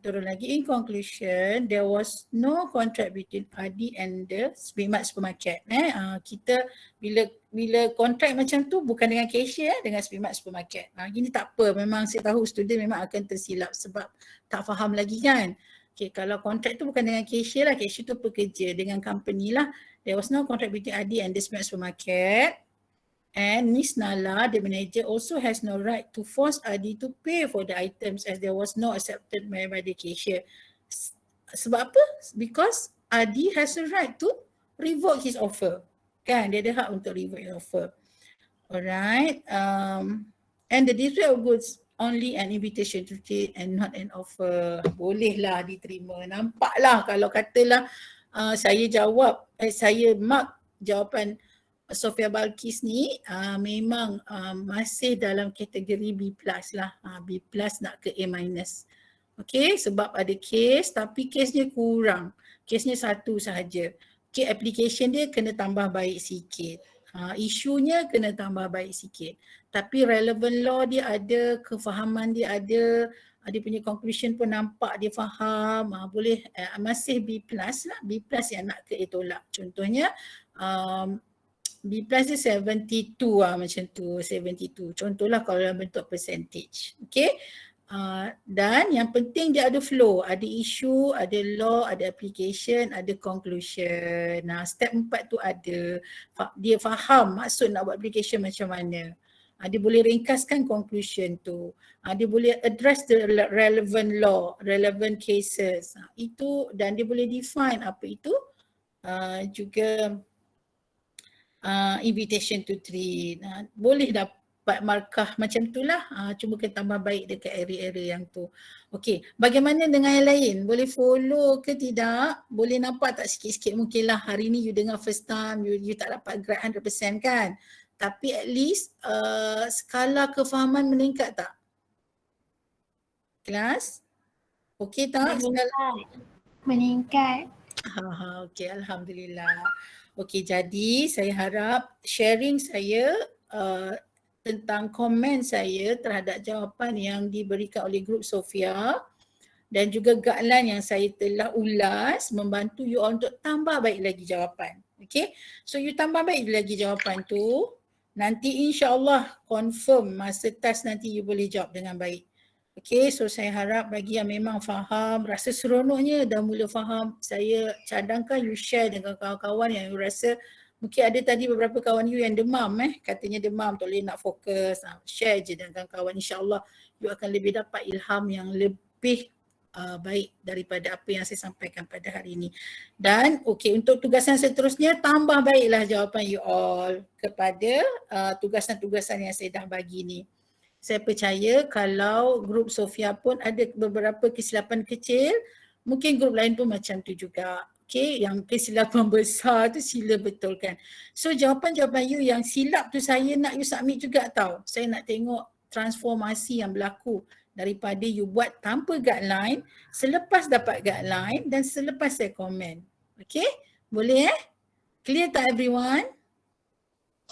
turun lagi. In conclusion, there was no contract between Adi and the Speedmart Supermarket. Kita bila kontrak macam tu bukan dengan cashier, dengan Speedmart Supermarket. Gini tak apa, memang saya tahu student memang akan tersilap sebab tak faham lagi kan. Okay, kalau kontrak tu bukan dengan cashier lah, cashier tu pekerja dengan company lah. There was no contract between Adi and the Speedmart Supermarket. And Miss Nala, the manager, also has no right to force Adi to pay for the items as there was no acceptance made by the cashier. Sebab apa? Because Adi has a right to revoke his offer. Kan? Dia ada hak untuk revoke his offer. Alright. And the display of goods only an invitation to trade and not an offer. Bolehlah diterima. Nampaklah kalau katalah saya mark jawapan Sofia Balkis ni memang masih dalam kategori B+ lah. B+ nak ke A-. Okay, sebab ada case tapi case-nya kurang. Case-nya satu sahaja. Okay, application dia kena tambah baik sikit. Isunya kena tambah baik sikit. Tapi relevant law dia ada, kefahaman dia ada punya conclusion pun nampak dia faham. Boleh masih B+ lah. B+ yang nak ke A tolak. Contohnya B+ dia 72 macam tu, 72. Contohlah kalau dalam bentuk percentage. Okay. Dan yang penting dia ada flow, ada issue, ada law, ada application, ada conclusion. Step 4 tu ada. Dia faham maksud nak buat application macam mana. Dia boleh ringkaskan conclusion tu. Dia boleh address the relevant law, relevant cases. Itu, dan dia boleh define apa itu. Juga invitation to trade. Boleh dapat markah macam tu lah. Cuma kena tambah baik dekat area-area yang tu. Okay, bagaimana dengan yang lain? Boleh follow ke tidak? Boleh nampak tak sikit-sikit mungkin lah hari ni you dengar first time, you tak dapat grade 100% kan? Tapi at least skala kefahaman meningkat tak? Kelas? Okay tak? Meningkat. Okay, Alhamdulillah. Okay, jadi saya harap sharing saya tentang komen saya terhadap jawapan yang diberikan oleh grup Sofia dan juga guideline yang saya telah ulas membantu you all untuk tambah baik lagi jawapan. Okay, so you tambah baik lagi jawapan tu, nanti insyaAllah confirm masa test nanti you boleh jawab dengan baik. Okay, so saya harap bagi yang memang faham, rasa seronoknya dah mula faham, saya cadangkan you share dengan kawan-kawan yang you rasa mungkin ada tadi beberapa kawan you yang demam katanya demam, tak boleh nak fokus. Share je dengan kawan, insyaAllah you akan lebih dapat ilham yang lebih baik daripada apa yang saya sampaikan pada hari ini. Dan okay, untuk tugasan seterusnya tambah baiklah jawapan you all kepada tugasan-tugasan yang saya dah bagi ni. Saya percaya kalau grup Sofia pun ada beberapa kesilapan kecil, mungkin grup lain pun macam tu juga. Okay, yang kesilapan besar tu sila betulkan. So jawapan-jawapan you yang silap tu saya nak you submit juga tau. Saya nak tengok transformasi yang berlaku daripada you buat tanpa guideline, selepas dapat guideline dan selepas saya komen. Okay, boleh Clear tak everyone?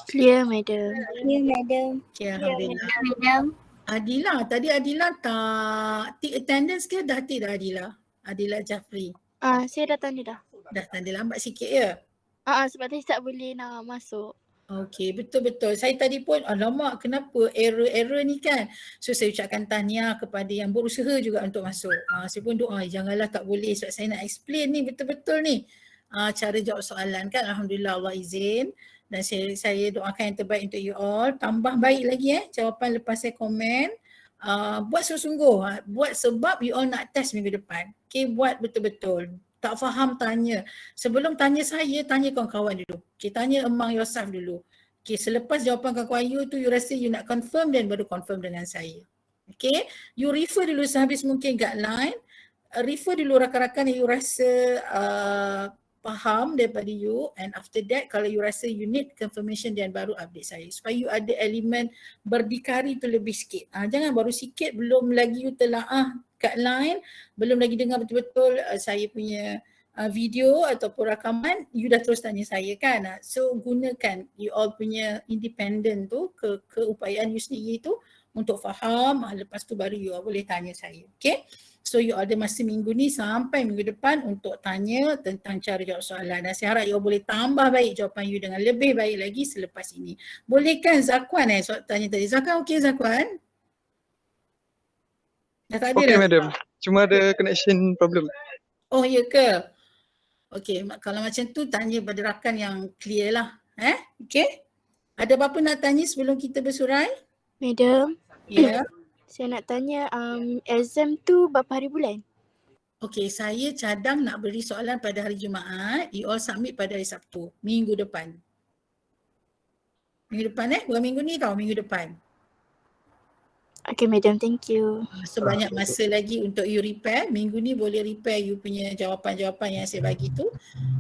Clear, madam. Ya, madam. Okay, Alhamdulillah. Madam. Adila, tadi Adila tak take attendance ke dah take dah Adila? Adila Jafri. Saya dah tanda dah. Dah tanda lambat sikit ya? Sebab tadi tak boleh nak masuk. Okey, betul-betul. Saya tadi pun, alamak kenapa error ni kan. So saya ucapkan tahniah kepada yang berusaha juga untuk masuk. Saya pun doa, janganlah tak boleh sebab saya nak explain ni betul-betul ni. cara jawab soalan kan. Alhamdulillah, Allah izin. Dan saya doakan yang terbaik untuk you all. Tambah baik lagi jawapan lepas saya komen. Buat sungguh-sungguh. Buat sebab you all nak test minggu depan. Okay, buat betul-betul. Tak faham tanya. Sebelum tanya saya, tanya kawan-kawan dulu. Okay, tanya among yourself dulu. Okay, selepas jawapan kawan-kawan you tu, you rasa you nak confirm, dan baru confirm dengan saya. Okay, you refer dulu sehabis mungkin guideline. Refer dulu rakan-rakan yang you rasa faham daripada you, and after that kalau you rasa you need confirmation, dan baru update saya supaya you ada elemen berdikari tu lebih sikit. Jangan baru sikit, belum lagi you telaah guideline, belum lagi dengar betul-betul saya punya video ataupun rakaman, you dah terus tanya saya kan. So gunakan you all punya independent tu, keupayaan you sendiri tu untuk faham, lepas tu baru you all boleh tanya saya. Okay, so you all ada masa minggu ni sampai minggu depan untuk tanya tentang cara jawab soalan, dan saya harap you all boleh tambah baik jawapan you dengan lebih baik lagi selepas ini. Boleh kan Zakwan tanya tadi? Zakwan okey Zakwan? Dah tak ada Okay dah? madam, cuma ada connection problem. Oh ya ke? Okey, kalau macam tu tanya pada rakan yang clear lah. Okey? Ada apa-apa nak tanya sebelum kita bersurai? Madam, Ya. saya nak tanya exam tu berapa hari bulan? Okey, saya cadang nak beri soalan pada hari Jumaat. You all submit pada hari Sabtu, minggu depan. Minggu depan bukan minggu ni tau, minggu depan. Okay madam, thank you. So banyak masa lagi untuk you repair. Minggu ni boleh repair you punya jawapan-jawapan yang saya bagi tu.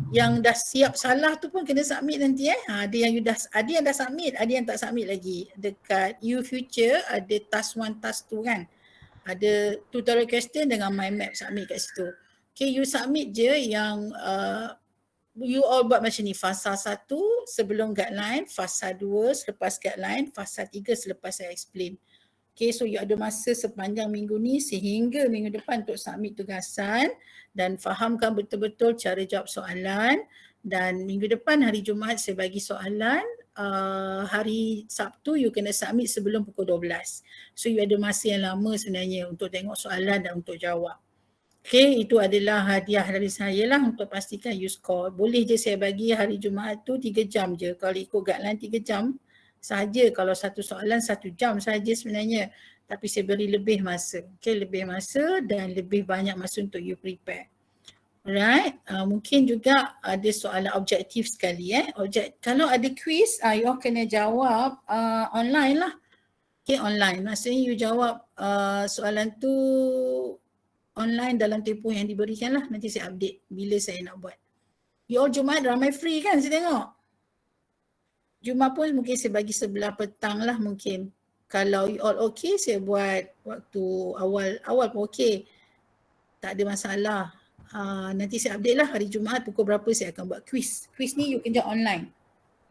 Yang dah siap salah tu pun kena submit nanti Ada yang dah submit, ada yang tak submit lagi. Dekat You Future ada task 1, task 2 kan. Ada tutorial question dengan mind map, submit kat situ. Okay, you submit je yang you all buat macam ni. Fasa 1 sebelum guideline, fasa 2 selepas guideline, fasa 3 selepas saya explain. Okay, so you ada masa sepanjang minggu ni sehingga minggu depan untuk submit tugasan dan fahamkan betul-betul cara jawab soalan. Dan minggu depan hari Jumaat saya bagi soalan, hari Sabtu you kena submit sebelum pukul 12. So you ada masa yang lama sebenarnya untuk tengok soalan dan untuk jawab. Okay, itu adalah hadiah dari saya lah untuk pastikan you score. Boleh je saya bagi hari Jumaat tu 3 jam je. Kalau ikut guideline 3 jam sahaja, kalau satu soalan 1 jam sahaja sebenarnya, tapi saya beri lebih masa. Okay, lebih masa dan lebih banyak masa untuk you prepare. Alright, mungkin juga ada soalan objektif sekali kalau ada quiz, you all kena jawab online lah. Okay, online, maksudnya you jawab soalan tu online dalam tempoh yang diberikan lah. Nanti saya update bila saya nak buat. You all Jumaat ramai free kan saya tengok. Jumaat pun mungkin saya bagi sebelah petang lah mungkin. Kalau you all okay, saya buat waktu awal pun okay. Tak ada masalah. Nanti saya update lah hari Jumaat pukul berapa saya akan buat quiz. Quiz ni you kerja online.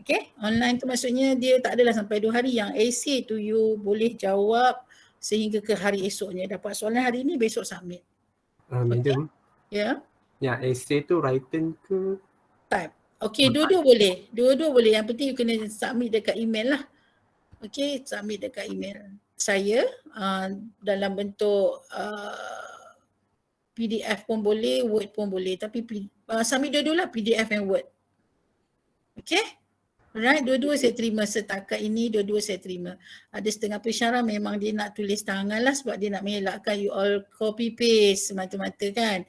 Okay, online tu maksudnya dia tak adalah sampai 2 hari. Yang essay tu you boleh jawab sehingga ke hari esoknya. Dapat soalan hari ni, besok submit. Madam, Ya. yang essay tu written ke? Type. Okay, dua-dua boleh. Dua-dua boleh. Yang penting you kena submit dekat email lah. Okay, submit dekat email saya dalam bentuk PDF pun boleh, Word pun boleh. Tapi submit dua-dua lah, PDF and Word. Okay? Alright, dua-dua saya terima setakat ini, dua-dua saya terima. Ada setengah pensyarah memang dia nak tulis tangan lah sebab dia nak mengelakkan you all copy paste semata-mata kan.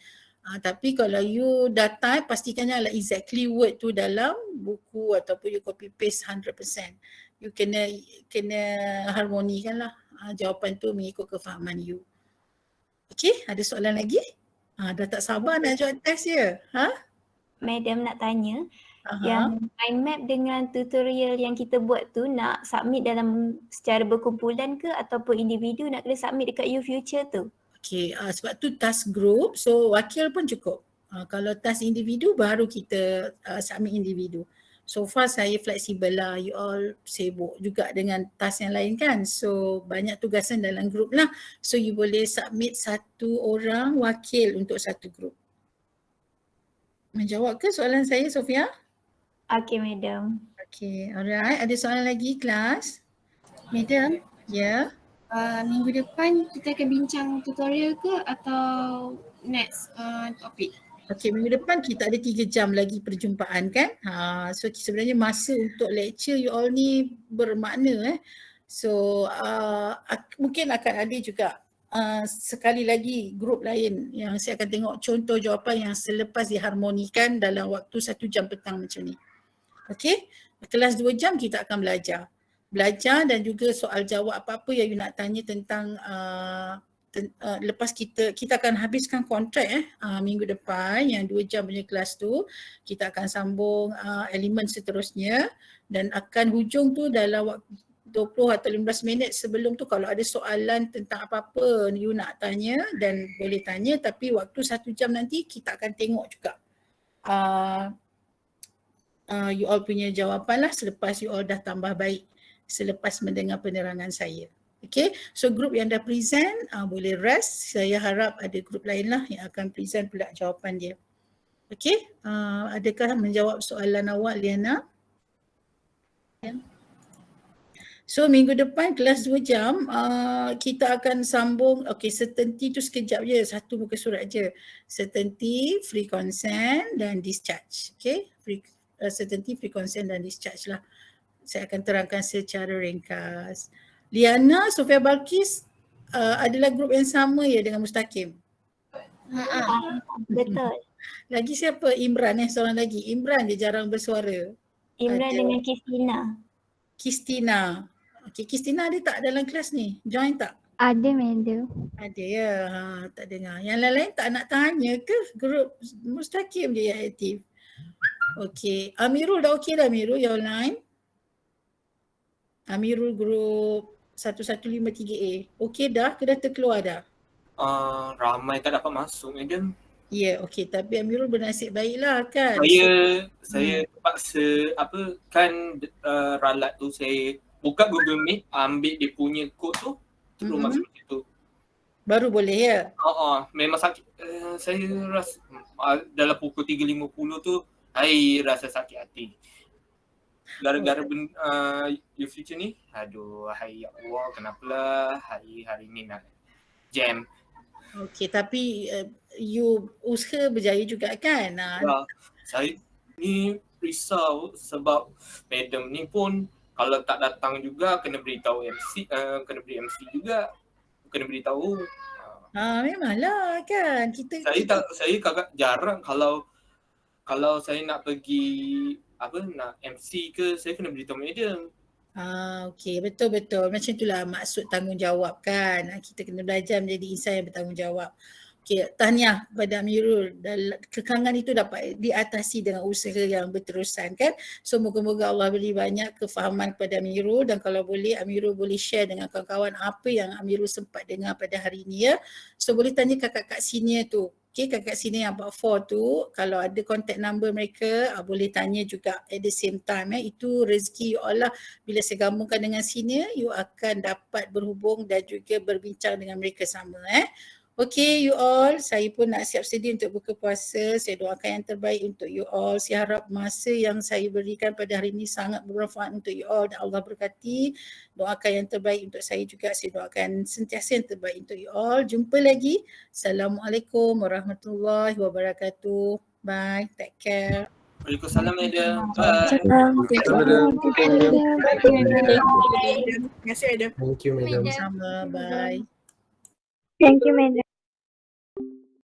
Tapi kalau you dah type, pastikannya lah exactly word tu dalam buku ataupun you copy paste 100%. You kena harmonikan lah jawapan tu mengikut kefahaman you. Okay, ada soalan lagi? Dah tak sabar nak jawab test ya? Madam nak tanya, yang mind map dengan tutorial yang kita buat tu nak submit dalam secara berkumpulan ke ataupun individu nak kena submit dekat You Future tu? Okay, sebab tu task group, so wakil pun cukup. Kalau task individu baru kita submit individu. So far saya fleksibel lah, you all sibuk juga dengan task yang lain kan. So banyak tugasan dalam group lah. So you boleh submit satu orang wakil untuk satu group. Menjawab ke soalan saya Sofia? Okay madam. Okay, alright. Ada soalan lagi kelas? Madam, Ya. minggu depan kita akan bincang tutorial ke atau next topik? Okey, minggu depan kita ada 3 jam lagi perjumpaan kan. So sebenarnya masa untuk lecture you all ni bermakna So mungkin akan ada juga sekali lagi grup lain yang saya akan tengok contoh jawapan yang selepas diharmonikan dalam waktu 1 jam petang macam ni. Okey, kelas 2 jam kita akan belajar dan juga soal jawab apa-apa yang you nak tanya tentang lepas kita akan habiskan kontrak minggu depan yang 2 jam punya kelas tu, kita akan sambung elemen seterusnya dan akan hujung tu dalam waktu 20 atau 15 minit sebelum tu kalau ada soalan tentang apa-apa you nak tanya dan boleh tanya, tapi waktu 1 jam nanti kita akan tengok juga you all punya jawapan lah selepas you all dah tambah baik selepas mendengar penerangan saya. Okay, so grup yang dah present boleh rest. Saya harap ada grup lain lah yang akan present pula jawapan dia. Okay, adakah menjawab soalan awak Liana? So minggu depan kelas 2 jam kita akan sambung, okay, certainty tu sekejap je, satu muka surat je. Certainty, free consent dan discharge. Okay, certainty, free consent dan discharge lah. Saya akan terangkan secara ringkas. Liana, Sofia Balkis adalah grup yang sama ya dengan Mustaqim? Betul. Lagi siapa? Imran seorang lagi. Imran dia jarang bersuara. Imran dengan Kistina. Okay, Kistina ada tak dalam kelas ni? Join tak? Ada, Madam. Ada ya, tak dengar. Yang lain-lain tak nak tanya ke? Grup Mustaqim je yang aktif. Okay, Amirul dah okey dah Amirul yang online? Amirul grup 1153A. Okey dah ke dah terkeluar dah? Ramai tak dapat masuk Madam. Ya, okey, tapi Amirul bernasib baiklah kan. Saya terpaksa ralat tu saya buka Google Meet, ambil dia punya kod tu, terus masuk situ. Baru boleh ya? Memang sakit. Saya rasa dalam pukul 3.50 tu saya rasa sakit hati. Gara-gara future ni, aduh, hai ya Allah, kenapalah hari ni nak jam. Okey, tapi you usaha berjaya juga kan? Saya ni risau sebab madam ni pun kalau tak datang juga kena beritahu MC, kena beri MC juga, kena beritahu. Memanglah kan. Saya agak jarang kalau saya nak pergi nak MC ke, saya kena beritahu madam. Okey, betul-betul. Macam itulah maksud tanggungjawab kan. Kita kena belajar menjadi insan yang bertanggungjawab. Okey, tahniah kepada Amirul. Kekangan itu dapat diatasi dengan usaha yang berterusan kan. So moga-moga Allah beri banyak kefahaman kepada Amirul dan kalau boleh Amirul boleh share dengan kawan-kawan apa yang Amirul sempat dengar pada hari ini ya. So boleh tanya kakak-kakak senior tu. Okay, kakak sini yang about 4 tu, kalau ada contact number mereka, boleh tanya juga at the same time. Itu rezeki you all lah. Bila saya gabungkan dengan senior, you akan dapat berhubung dan juga berbincang dengan mereka sama. Okay, you all, saya pun nak siap sedia untuk buka puasa. Saya doakan yang terbaik untuk you all. Saya harap masa yang saya berikan pada hari ini sangat bermanfaat untuk you all dan Allah berkati. Doakan yang terbaik untuk saya juga. Saya doakan sentiasa yang terbaik untuk you all. Jumpa lagi. Assalamualaikum warahmatullahi wabarakatuh. Bye. Take care. Waalaikumsalam Madam. Bye. Terima kasih Adam. Thank you, Madam. Sama. Bye. Thank you, Madam.